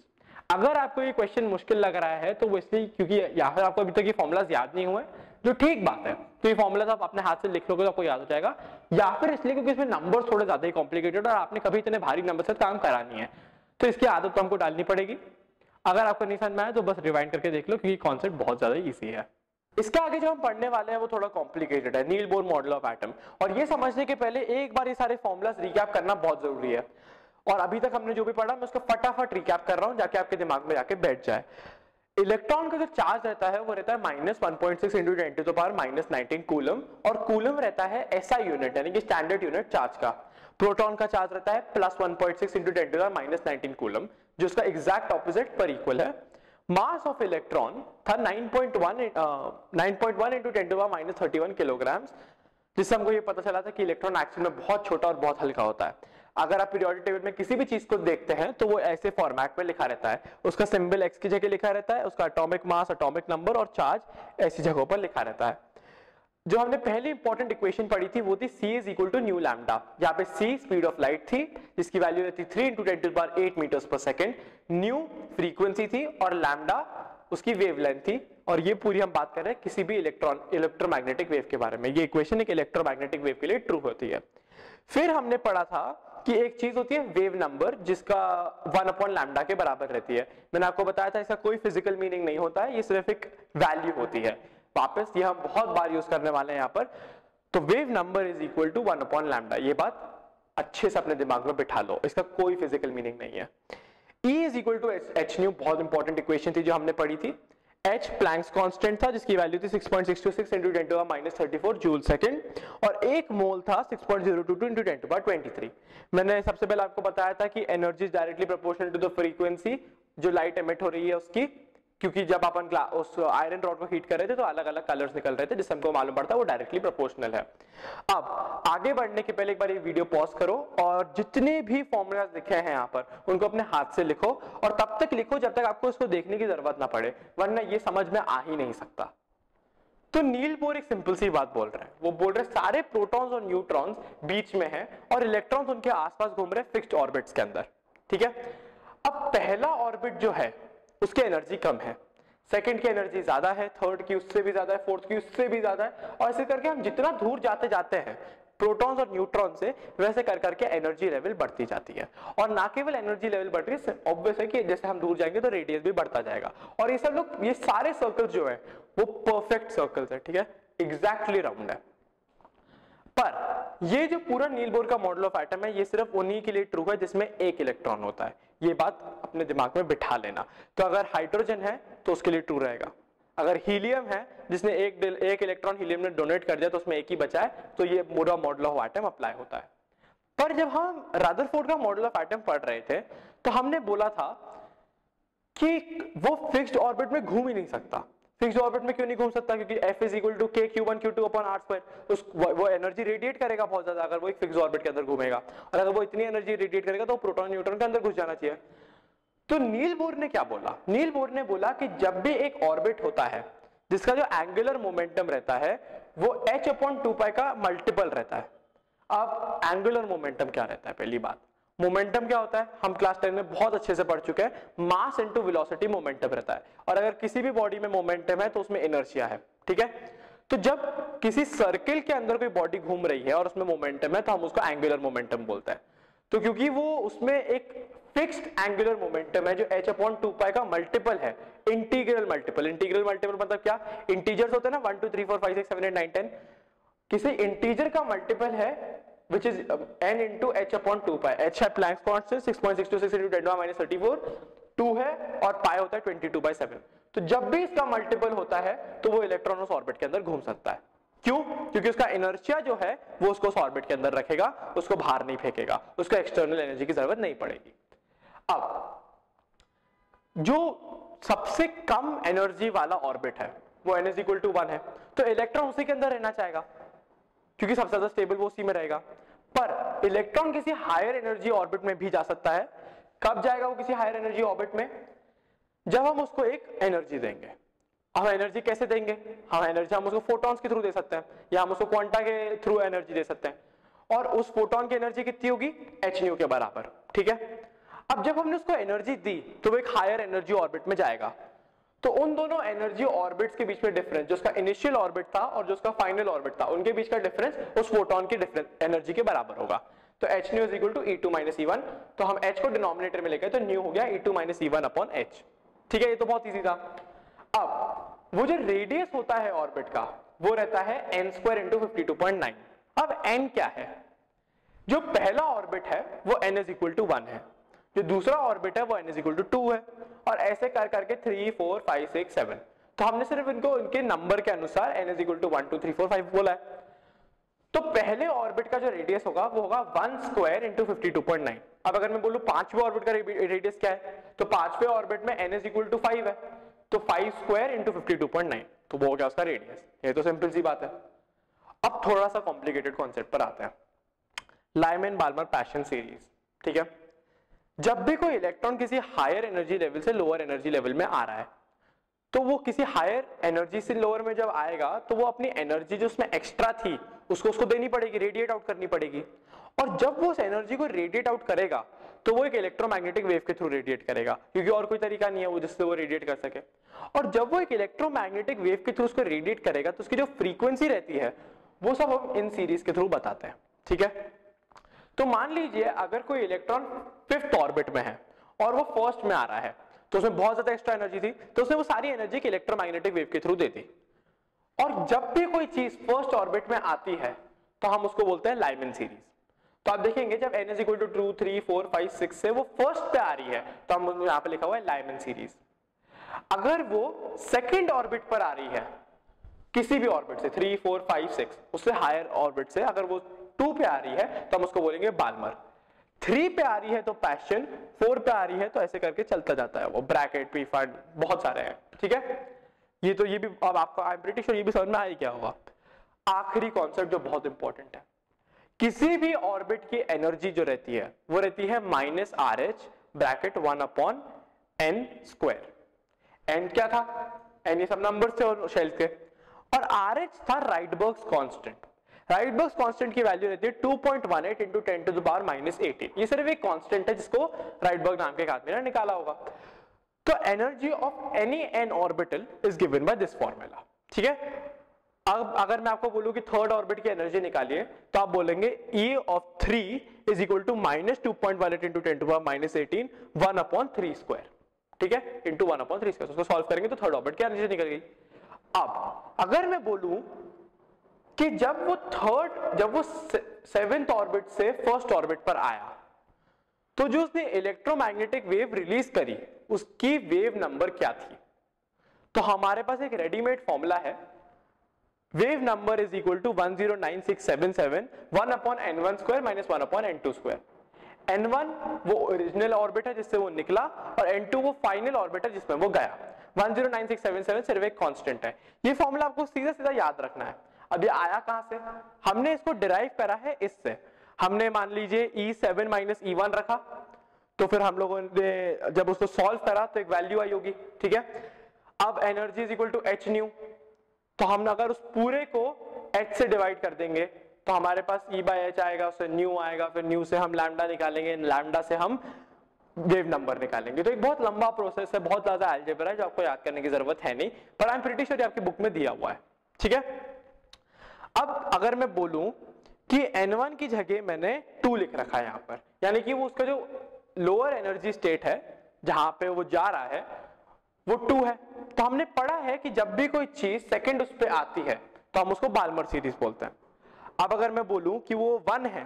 अगर आपको ये क्वेश्चन मुश्किल लग रहा है तो वो इसलिए क्योंकि यहाँ पर आपको अभी तक ये फॉर्मूलाज याद नहीं हुए, जो ठीक बात है, तो ये फॉर्मूलाज आप अपने हाथ से लिख लोगे तो आपको याद हो जाएगा, या फिर इसलिए क्योंकि इसमें नंबर थोड़े ज्यादा ही कॉम्प्लिकेटेड और आपने कभी इतने भारी नंबर से काम करा नहीं है, तो इसकी आदत तो हमको डालनी पड़ेगी। अगर आपको नहीं समझ में आया तो बस रिवाइंड करके देख लो, क्योंकि कॉन्सेप्ट बहुत ज्यादा इजी है। इसके आगे जो हम पढ़ने वाले हैं वो थोड़ा कॉम्प्लिकेटेड है, Niels Bohr model of atom, और ये समझने के पहले एक बार ये सारे फॉर्मूलाज रिकैप करना बहुत जरूरी है। और अभी तक हमने जो भी पढ़ा मैं उसको फटाफट रिकैप कर रहा हूं, जाके आपके दिमाग में जाके बैठ जाए। इलेक्ट्रॉन का जो चार्ज रहता है वो रहता है -1.6 into 10 to the power -19 coulomb, और कूलम रहता है SI यूनिट यानी कि स्टैंडर्ड यूनिट चार्ज का। प्रोटॉन का चार्ज रहता है +1.6 into 10 to the power -19 coulomb, जो उसका एग्जैक्ट ऑपोजिट पर इक्वल है। मास ऑफ इलेक्ट्रॉन था 9.1 into 10 to the power -31 kilogram, जिससे हमको ये पता चला था कि इलेक्ट्रॉन एक्चुअल में बहुत छोटा और बहुत हल्का होता है। अगर आप पीरियोडिक टेबल में किसी भी चीज को देखते हैं तो वो ऐसे फॉर्मेट में लिखा रहता है, उसका सिंबल x की जगह लिखा रहता है, उसका एटॉमिक मास, एटॉमिक नंबर और चार्ज ऐसी जगहों पर लिखा रहता है। जो हमने पहली इंपॉर्टेंट इक्वेशन पढ़ी थी वो थी C is equal to nu lambda. यहाँ पे C स्पीड ऑफ लाइट थी जिसकी वैल्यू रहती 3 into 10 to the power 8 metres per second, nu frequency थी और लैम्डा उसकी वेवलेंथ थी। और ये पूरी हम बात कर रहे हैं किसी भी इलेक्ट्रोमैग्नेटिक वेव के बारे में। ये इक्वेशन एक इलेक्ट्रोमैग्नेटिक वेव के लिए ट्रू होती है। फिर हमने पढ़ा था कि एक चीज होती है वेव नंबर, जिसका 1 अपॉन लैम्डा के बराबर रहती है। मैंने आपको बताया था इसका कोई फिजिकल मीनिंग नहीं होता है, ये सिर्फ एक वैल्यू होती है। वापस ये हम बहुत बार यूज करने वाले हैं यहाँ पर। तो wave number is equal to 1 upon lambda, ये बात अच्छे से अपने दिमाग में बिठा लो, इसका कोई फिजिकल मीनिंग नहीं है। E is equal to H nu, बहुत इंपॉर्टेंट इक्वेशन थी जो हमने पढ़ी थी। H प्लैंक्स कांस्टेंट था जिसकी वैल्यू थी 6.626 into 10 to the power -34 joule second, और एक मोल था 6.022 इंटू 10 टू द पावर 23। मैंने सबसे पहले आपको बताया था कि energy is directly proportional to the frequency जो लाइट एमिट हो रही है उसकी, क्योंकि जब अपन उस आयरन रॉड को हीट कर रहे थे तो अलग अलग कलर्स निकल रहे थे, जिससे हमको मालूम पड़ता है वो डायरेक्टली प्रोपोर्शनल है। अब आगे बढ़ने के पहले एक बार ये वीडियो पॉज करो और जितने भी फॉर्मूलाज लिखे हैं यहाँ पर उनको अपने हाथ से लिखो, और तब तक लिखो जब तक आपको इसको देखने की जरूरत ना पड़े, वरना ये समझ में आ ही नहीं सकता। तो नील बोर एक सिंपल सी बात बोल रहे हैं, वो बोल रहे हैं सारे प्रोटॉन्स और न्यूट्रॉन्स बीच में हैं और इलेक्ट्रॉन्स उनके आसपास घूम रहे हैं फिक्स्ड ऑर्बिट्स के अंदर। ठीक है, अब पहला ऑर्बिट जो है उसकी एनर्जी कम है, सेकंड की एनर्जी ज्यादा है, थर्ड की उससे भी ज्यादा है, फोर्थ की उससे भी ज्यादा है, और ऐसे करके हम जितना दूर जाते जाते हैं प्रोटॉन्स और न्यूट्रॉन से, वैसे कर करके एनर्जी लेवल बढ़ती जाती है। और ना केवल एनर्जी लेवल बढ़ रही है, ऑब्वियस है कि जैसे हम दूर जाएंगे तो रेडियस भी बढ़ता जाएगा। और ये सब लोग, ये सारे सर्कल्स जो है वो परफेक्ट सर्कल्स है। ठीक है, एग्जैक्टली राउंड है। पर ये जो पूरा नील बोर का मॉडल ऑफ एटम है ये सिर्फ उन्हीं के लिए ट्रू है जिसमें एक इलेक्ट्रॉन होता है। ये बात अपने दिमाग में बिठा लेना। तो अगर हाइड्रोजन है तो उसके लिए ट्रू रहेगा, अगर हीलियम है जिसने एक इलेक्ट्रॉन हीलियम ने डोनेट कर दिया तो उसमें एक ही बचा है, तो ये पूरा मॉडल ऑफ एटम अप्लाई होता है। पर जब हम रदरफोर्ड का मॉडल ऑफ एटम पढ़ रहे थे तो हमने बोला था कि वो फिक्स्ड ऑर्बिट में घूम ही नहीं सकता। फिक्स्ड ऑर्बिट में क्यों नहीं घूम सकता? क्योंकि F is equal to k q1 q2 upon r square. वो एनर्जी रेडिएट करेगा बहुत ज्यादा अगर वो एक फिक्स्ड ऑर्बिट के अंदर घूमेगा, और अगर वो इतनी एनर्जी रेडिएट करेगा तो प्रोटॉन न्यूट्रॉन के अंदर घुस जाना चाहिए। तो नील बोर ने क्या बोला? नील बोर ने बोला कि जब भी एक ऑर्बिट होता है जिसका जो एंगुलर मोमेंटम रहता है वो h/2π का मल्टीपल रहता है। अब एंगुलर मोमेंटम क्या रहता है? पहली बात, मोमेंटम क्या होता है? हम क्लास 10 में बहुत अच्छे से पढ़ चुके हैं, मास इनटू वेलोसिटी मोमेंटम रहता है। और अगर किसी भी बॉडी में मोमेंटम है तो उसमें इनर्शिया है, ठीक है। तो जब किसी सर्किल के अंदर कोई बॉडी घूम रही है और उसमें मोमेंटम है तो हम उसको एंगुलर मोमेंटम बोलते हैं। तो क्योंकि वो उसमें एक फिक्स्ड एंगुलर मोमेंटम है जो h/2π का मल्टीपल है, इंटीग्रल मल्टीपल। इंटीग्रल मल्टीपल मतलब क्या? इंटीजर्स होते हैं ना 1 2 3 4 5 6 7 8 9 10, किसी इंटीजर का मल्टीपल है which is n into h/2π। h है प्लैंक्स कांस्टेंट 6.626 into 10⁻34, 2 है और पाई होता है 22/7। तो जब भी इसका मल्टीपल होता है तो वो इलेक्ट्रॉन उस ऑर्बिट के अंदर घूम सकता है। क्यों? क्योंकि उसका इनर्शिया जो है वो उसको उस ऑर्बिट के अंदर रखेगा, उसको बाहर नहीं फेंकेगा, उसको एक्सटर्नल एनर्जी की जरूरत नहीं पड़ेगी। अब जो सबसे कम एनर्जी वाला ऑर्बिट है वो n = 1 है, तो इलेक्ट्रॉन उसी के अंदर रहना चाहेगा क्योंकि सबसे ज्यादा स्टेबल वो उसी में रहेगा। पर इलेक्ट्रॉन किसी हायर एनर्जी ऑर्बिट में भी जा सकता है। कब जाएगा वो किसी हायर एनर्जी ऑर्बिट में? जब हम उसको एक एनर्जी देंगे। हम एनर्जी कैसे देंगे? हम उसको फोटॉन्स के थ्रू दे सकते हैं या हम उसको क्वांटा के थ्रू एनर्जी दे सकते हैं। और उस फोटॉन की एनर्जी कितनी होगी? h के बराबर, ठीक है। अब जब हमने उसको एनर्जी दी तो वो एक हायर एनर्जी ऑर्बिट में जाएगा। तो उन दोनों एनर्जी ऑर्बिट्स के बीच में डिफरेंस, जो उसका इनिशियल ऑर्बिट था और जो उसका फाइनल ऑर्बिट था, उनके बीच का डिफरेंस उस फोटॉन की डिफरेंस एनर्जी के बराबर होगा। तो h ν = E2 - E1। तो हम h को डिनोमिनेटर में लेकर तो न्यू हो गया E2 - E1/h, ठीक है। ये तो बहुत इजी था। अब वो जो रेडियस होता है ऑर्बिट का वो रहता है n² × 52.9। अब n क्या है? जो पहला ऑर्बिट है वो n = 1 है, जो दूसरा ऑर्बिट है वो n = 2 है, और ऐसे कर करके 3 4 5 6 7। तो हमने सिर्फ इनको इनके नंबर के अनुसार n = 1 2 3 4 5 बोला है। तो पहले ऑर्बिट का जो रेडियस होगा वो होगा 1² × 52.9। अब अगर मैं बोलूं पांचवें ऑर्बिट का रेडियस क्या है, तो पांचवें ऑर्बिट में n = 5 है, तो 5² × 52.9, तो वो हो गया उसका रेडियस। ये तो सिंपल सी बात है। अब थोड़ा सा कॉम्प्लिकेटेड कॉन्सेप्ट पर आते हैं, लाइमैन बाल्मर पैशन सीरीज, ठीक है। जब भी कोई इलेक्ट्रॉन किसी हायर एनर्जी लेवल से लोअर एनर्जी लेवल में आ रहा है, तो वो किसी हायर एनर्जी से लोअर में जब आएगा तो वो अपनी एनर्जी जो उसमें एक्स्ट्रा थी उसको देनी पड़ेगी, रेडिएट आउट करनी पड़ेगी। और जब वो उस एनर्जी को रेडिएट आउट करेगा तो वो एक इलेक्ट्रोमैग्नेटिक वेव के थ्रू रेडिएट करेगा, क्योंकि और कोई तरीका नहीं है वो जिससे वो रेडिएट कर सके। और जब वो एक इलेक्ट्रोमैग्नेटिक वेव के थ्रू उसको रेडिएट करेगा तो उसकी जो फ्रीक्वेंसी रहती है वो सब हम इन सीरीज के थ्रू बताते हैं, ठीक है। तो मान लीजिए अगर कोई इलेक्ट्रॉन 5th ऑर्बिट में है और वो फर्स्ट में आ रहा है, तो उसमें बहुत ज्यादा एक्स्ट्रा एनर्जी थी, तो उसने वो सारी एनर्जी की इलेक्ट्रोमैग्नेटिक वेव के थ्रू दे दी। और जब भी कोई चीज फर्स्ट ऑर्बिट में आती है तो हम उसको बोलते हैं लाइमैन सीरीज। तो आप देखेंगे जब n = 2 3 4 5 6 से वो फर्स्ट पे आ रही है तो हम यहाँ पे लिखा हुआ है लाइमैन सीरीज। अगर वो सेकंड ऑर्बिट पर आ रही है किसी भी ऑर्बिट से 3 4 5 6 उससे हायर ऑर्बिट से, अगर वो 2 पे आ रही है तो हम उसको बोलेंगे बाल्मर। 3 पे आ रही है तो पैशन, 4 पे आ रही है तो ऐसे करके चलता जाता है वो, ब्रैकेट पीफाड बहुत सारे हैं, ठीक है। ये भी अब आपको आई एम प्रीटी श्योर ये भी समझ में आ ही क्या होगा। आखिरी कॉन्सेप्ट जो बहुत इंपॉर्टेंट है, किसी भी ऑर्बिट की एनर्जी जो रहती है वो रहती है -RH ब्रैकेट 1/n²। n क्या था? n ये सब नंबर थे और शेल के, और RH था राइडबर्ग्स कांस्टेंट। राइडबर्ग्स कांस्टेंट की वैल्यू रहती है 2.18 × 10⁻18। ये सिर्फ एक कांस्टेंट है जिसको राइडबर्ग नाम के एक आदमी ने निकाला होगा। तो energy of any n orbital is given by this formula, ठीक है। अब अगर मैं आपको बोलूं कि थर्ड ऑर्बिट की एनर्जी निकालिए तो आप बोलेंगे E(3) = -2.18 × 10⁻18 1/3², ठीक है, इंटू 1/3²। उसको सॉल्व करेंगे तो थर्ड ऑर्बिट की एनर्जी निकल गई। अब अगर मैं बोलूं कि जब वो 7th ऑर्बिट से 1st ऑर्बिट पर आया तो जो उसने इलेक्ट्रोमैग्नेटिक वेव रिलीज करी उसकी वेव नंबर क्या थी। तो हमारे पास एक रेडीमेड फॉर्मूला है, wave number is equal to 109677 1/n1 square minus 1/n2 square. n1 वो ओरिजिनल ऑर्बिट है जिससे वो निकला और n2 वो फाइनल ऑर्बिट है जिसमें वो गया। 109677 सिर्फ एक कांस्टेंट है। ये फॉर्मूला आपको सीधा सीधा याद रखना है। अब ये आया कहां से, हमने इसको डिराइव करा है इससे। हमने मान लीजिए E7 माइनस E1 रखा, तो फिर हम लोगों ने जब उसको सॉल्व करा तो एक वैल्यू आई होगी, ठीक है। अब energy is equal to h nu, तो हम अगर उस पूरे को h से डिवाइड कर देंगे तो हमारे पास E/h आएगा, उससे न्यू आएगा, फिर न्यू से हम लैम्डा निकालेंगे, लैम्डा से हम वेव नंबर निकालेंगे। तो एक बहुत लंबा प्रोसेस है, बहुत ज्यादा अलजेब्रा है जो आपको याद करने की जरूरत है नहीं, पर आई एम प्रीटी श्योर आपकी बुक में दिया हुआ है, ठीक है। अब अगर मैं बोलूं कि n1 की जगह मैंने 2 लिख रखा है यहां पर, यानी कि वो उसका जो लोअर एनर्जी स्टेट है जहां पे वो जा रहा है वो 2 है। तो हमने पढ़ा है कि जब भी कोई चीज सेकंड उस पे आती है तो हम उसको बाल्मर सीरीज बोलते हैं। अब अगर मैं बोलूं कि वो 1 है,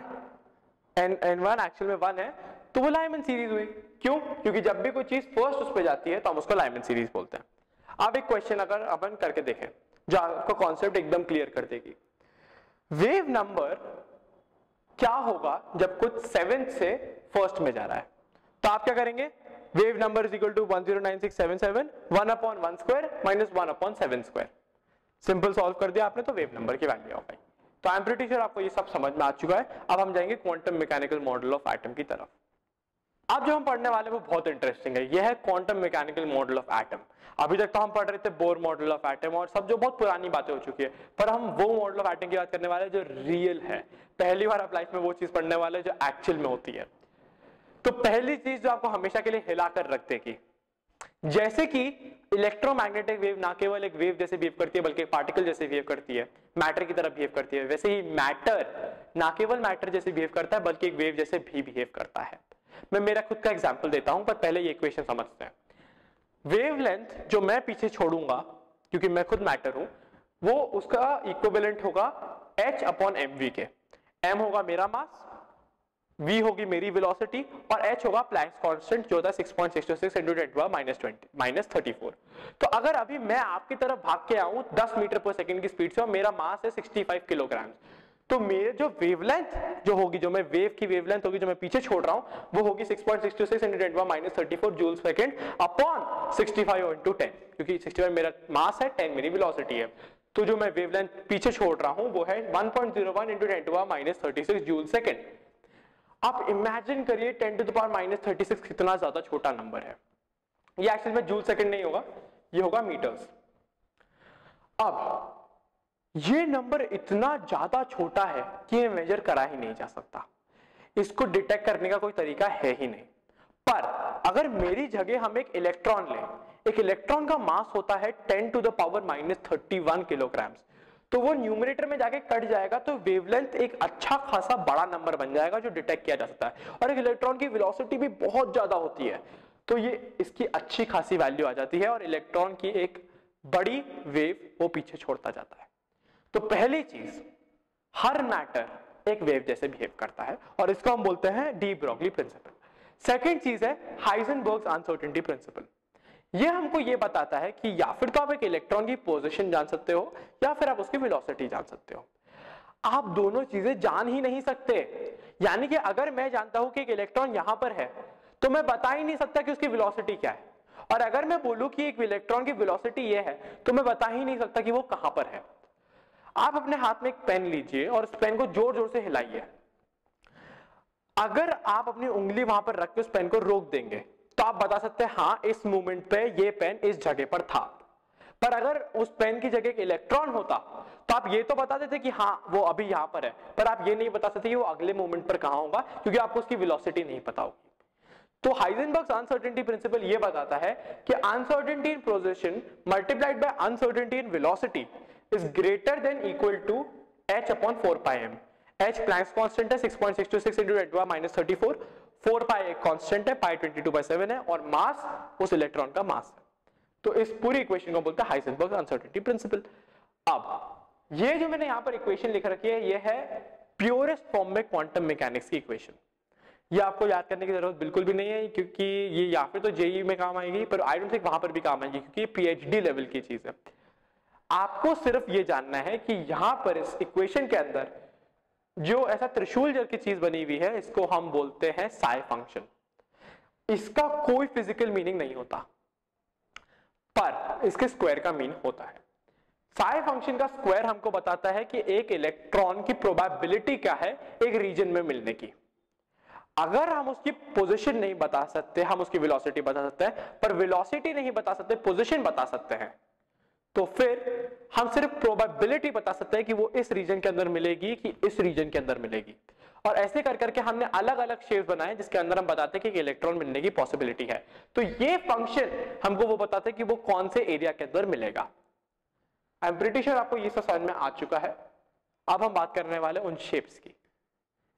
n1 एक्चुअल में 1 है, तो वो लाइमन सीरीज हुई। क्यों? क्योंकि जब भी कोई चीज फर्स्ट उस पे जाती है तो हम उसको लाइमन सीरीज बोलते हैं। अब एक क्वेश्चन अगर अपन करके देखें जो आपको कॉन्सेप्ट एकदम क्लियर कर देगी। वेव नंबर क्या होगा जब कुछ 7th से 1st में जा रहा है? तो आप क्या करेंगे, wave number is equal to 109677 1/1 square minus 1/7 square. Simple solve कर दिया आपने तो वेव नंबर की वैल्यू आ गई। तो आई एम प्रीटी श्योर आपको ये सब समझ में आ चुका है। अब हम जाएंगे quantum mechanical model of atom की तरफ। अब जो हम पढ़ने वाले वो बहुत इंटरेस्टिंग है, यह है quantum mechanical model of atom. अभी तक तो हम पढ़ रहे थे बोर मॉडल ऑफ एटम और सब जो बहुत पुरानी बातें हो चुकी है, पर हम वो मॉडल ऑफ एटम की बात करने वाले जो रियल है। पहली बार आप लाइफ में वो चीज पढ़ने वाले जो एक्चुअल में होती है। तो पहली चीज जो आपको हमेशा के लिए हिलाकर रख देगी, जैसे कि इलेक्ट्रोमैग्नेटिक वेव ना केवल एक वेव जैसे बिहेव करती है बल्कि पार्टिकल जैसे बिहेव करती है, मैटर की तरह बिहेव करती है, वैसे ही मैटर ना केवल मैटर जैसे बिहेव करता है बल्कि एक वेव जैसे भी बिहेव करता है। मैं मेरा खुद का एग्जांपल देता हूं, पर पहले ये इक्वेशन समझते हैं। वेवलेंथ जो मैं पीछे छोड़ूंगा क्योंकि मैं खुद मैटर हूं, वो उसका इक्विवेलेंट होगा h/mv के। m होगा मेरा मास, v होगी मेरी वेलोसिटी और h होगा प्लैंक्स कांस्टेंट जो होता है 6.626 × 10 - 34। तो अगर अभी मैं आपकी तरफ भाग के आऊं 10 मीटर पर सेकंड की स्पीड से और मेरा मास है 65 किलोग्राम, तो मेरे जो वेवलेंथ जो होगी, जो मैं वेव की वेवलेंथ होगी जो मैं पीछे छोड़ रहा हूं, वो होगी 6.626 × 10 - 34 जूल सेकंड अपॉन 65 × 10, क्योंकि 65 मेरा मास है, 10 मेरी वेलोसिटी है। तो जो मैं वेवलेंथ पीछे छोड़ रहा हूं वो है 1.01 × 10 - 36 जूल सेकंड। आप इमेजिन करिए 10 - 36 कितना ज्यादा छोटा नंबर है। ये एक्चुअल में जूल सेकंड नहीं होगा, ये होगा मीटर्स। अब ये नंबर इतना ज्यादा छोटा है कि ये मेजर करा ही नहीं जा सकता, इसको डिटेक्ट करने का कोई तरीका है ही नहीं। पर अगर मेरी जगह हम एक इलेक्ट्रॉन लें, एक इलेक्ट्रॉन का मास होता है 10⁻³ किलोग्राम, तो वो न्यूमरेटर में जाके कट जाएगा, तो वेवलेंथ एक अच्छा खासा बड़ा नंबर बन जाएगा जो डिटेक्ट किया जा सकता है। और एक इलेक्ट्रॉन की वेलोसिटी भी बहुत ज्यादा होती है, तो ये इसकी अच्छी खासी वैल्यू आ जाती है और इलेक्ट्रॉन की एक बड़ी वेव वो पीछे छोड़ता जाता है। तो पहली चीज, हर मैटर एक वेव जैसे बिहेव करता है और इसको हम बोलते हैं डी ब्रोगली प्रिंसिपल। सेकेंड चीज है हाइजेनबर्ग्स अनसर्टेनिटी प्रिंसिपल। ये हमको ये बताता है कि या फिर तो आप एक इलेक्ट्रॉन की पोजीशन जान सकते हो या फिर आप उसकी वेलोसिटी जान सकते हो। आप दोनों चीजें जान ही नहीं सकते। यानी कि अगर मैं जानता हूं कि एक इलेक्ट्रॉन यहां पर है तो मैं बता ही नहीं सकता कि उसकी वेलोसिटी क्या है, और अगर मैं बोलूं कि एक इलेक्ट्रॉन की वेलोसिटी ये है तो मैं बता ही नहीं सकता कि वो कहां पर है। आप अपने हाथ में एक पेन लीजिए और उस पेन को जोर जोर से हिलाइए। अगर आप अपनी उंगली वहां पर रख के उस पेन को रोक देंगे तो आप बता सकते हैं हाँ इस मोमेंट पे ये पेन इस जगह पर था। पर अगर उस पेन की जगह एक इलेक्ट्रॉन होता तो आप ये तो बता देते कि हाँ वो अभी यहां पर है, पर आप ये नहीं बता सकते कि वो अगले मोमेंट पर कहां होगा क्योंकि आपको उसकी वेलोसिटी नहीं पता होगी। तो हाइजेनबर्ग्स अनसर्टेनिटी प्रिंसिपल ये बताता है कि uncertainty in position multiplied by uncertainty in velocity is greater than equal to h/4πm। h Planck's constant है 6.626 × 10 - 34, 4π एक कांस्टेंट है, पाई 22/7 है और मास उस इलेक्ट्रॉन का मास है। तो इस पूरी इक्वेशन को बोलते हैं हाइजेनबर्ग अनसर्टेनिटी प्रिंसिपल। अब ये जो मैंने यहां पर इक्वेशन लिख रखी है, ये है प्योरेस्ट फॉर्म में क्वांटम मैकेनिक्स की इक्वेशन। ये आपको याद करने की जरूरत बिल्कुल भी नहीं है, क्योंकि ये या फिर तो जेईई में काम आएगी, पर आई डोंट थिंक वहां पर भी काम आएगी, क्योंकि ये पीएचडी लेवल की चीज है। आपको सिर्फ ये जानना है कि यहां पर इस इक्वेशन के अंदर जो ऐसा त्रिशूल जैसी चीज बनी हुई है, इसको हम बोलते हैं साई फंक्शन। इसका कोई फिजिकल मीनिंग नहीं होता, पर इसके स्क्वायर का मीन होता है। साई फंक्शन का स्क्वायर हमको बताता है कि एक इलेक्ट्रॉन की प्रोबेबिलिटी क्या है एक रीजन में मिलने की। अगर हम उसकी पोजीशन नहीं बता सकते, हम उसकी वेलोसिटी बता सकते हैं, पर वेलोसिटी नहीं बता सकते, पोजीशन बता सकते हैं, तो फिर हम सिर्फ प्रोबेबिलिटी बता सकते हैं कि वो इस रीजन के अंदर मिलेगी कि इस रीजन के अंदर मिलेगी। और ऐसे कर करके हमने अलग अलग शेप्स बनाए जिसके अंदर हम बताते हैं कि इलेक्ट्रॉन मिलने की पॉसिबिलिटी है। तो ये फंक्शन हमको वो बताते हैं कि वो कौन से एरिया के अंदर मिलेगा। आई एम प्रीटी श्योर आपको ये सब समझ में आ चुका है। अब हम बात करने वाले उन शेप्स की।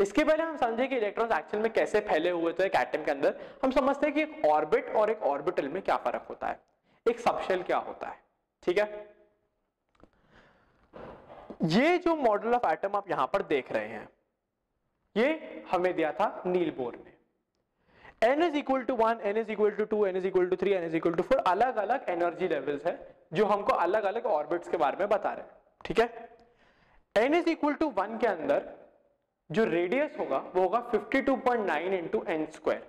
इसके पहले हम समझे कि इलेक्ट्रॉन्स एक्चुअल में कैसे फैले हुए थे एक एटम के अंदर। हम समझते हैं कि एक ऑर्बिट और एक ऑर्बिटल में क्या फर्क होता है, एक सबशेल क्या होता है। ठीक है, ये जो मॉडल ऑफ एटम आप यहां पर देख रहे हैं, ये हमें दिया था नील बोर ने। n is equal to 1, n is equal to 2, n is equal to 3, n is equal to 4 अलग अलग एनर्जी लेवल्स है जो हमको अलग अलग ऑर्बिट्स के बारे में बता रहे हैं। ठीक है, n is equal to 1 के अंदर जो रेडियस होगा वो होगा 52.9 इंटू एन स्क्वायर।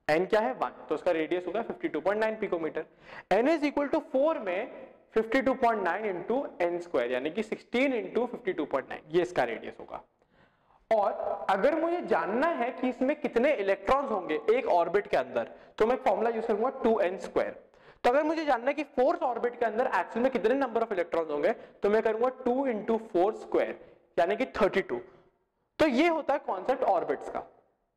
एन क्या है 1, तो उसका रेडियस होगा 52.9 picometre. n is equal to 4 में 52.9 इंटू एन स्क्वायर यानी कि 16 इंटू 52.9 ये इसका रेडियस होगा। और अगर मुझे जानना है कि इसमें कितने इलेक्ट्रॉन्स होंगे एक ऑर्बिट के अंदर, तो मैं फॉर्मूला यूज करूंगा 2n स्क्वायर। तो अगर मुझे जानना है कि फोर्थ ऑर्बिट के अंदर एक्चुअल में कितने नंबर ऑफ इलेक्ट्रॉन्स होंगे, तो मैं करूंगा 2 इंटू 4 स्क्वायर यानी कि 32। तो ये होता है कॉन्सेप्ट ऑर्बिट्स का।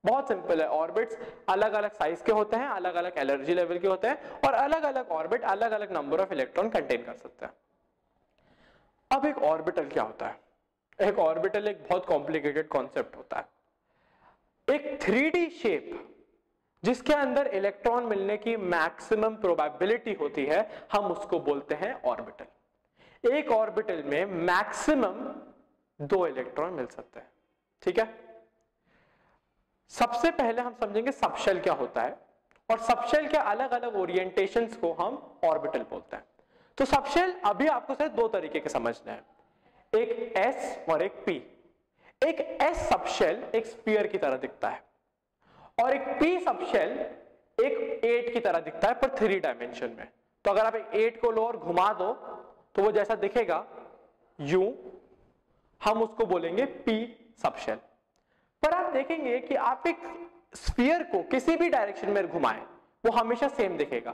बहुत सिंपल है, ऑर्बिट्स अलग अलग साइज के होते हैं, अलग अलग एनर्जी लेवल के होते हैं, और अलग अलग ऑर्बिट अलग अलग नंबर ऑफ इलेक्ट्रॉन कंटेन कर सकते हैं। अब एक ऑर्बिटल क्या होता है? एक ऑर्बिटल एक बहुत कॉम्प्लिकेटेड कॉन्सेप्ट होता है। एक 3D शेप जिसके अंदर इलेक्ट्रॉन मिलने की मैक्सिमम प्रोबेबिलिटी होती है, हम उसको बोलते हैं ऑर्बिटल। एक ऑर्बिटल में मैक्सिमम 2 इलेक्ट्रॉन मिल सकते हैं। ठीक है, सबसे पहले हम समझेंगे सबशेल क्या होता है, और सबशेल के अलग अलग ओरिएंटेशंस को हम ऑर्बिटल बोलते हैं। तो सबशेल अभी आपको सिर्फ 2 तरीके के समझने हैं, एक S और एक P। एक S सबशेल एक स्फीयर की तरह दिखता है, और एक P सबशेल एक 8 की तरह दिखता है पर 3 डायमेंशन में। तो अगर आप एक 8 को लो और घुमा दो तो वो जैसा दिखेगा यूं, हम उसको बोलेंगे P सबशेल। पर आप देखेंगे कि आप एक स्फीयर को किसी भी डायरेक्शन में घुमाएं वो हमेशा सेम दिखेगा,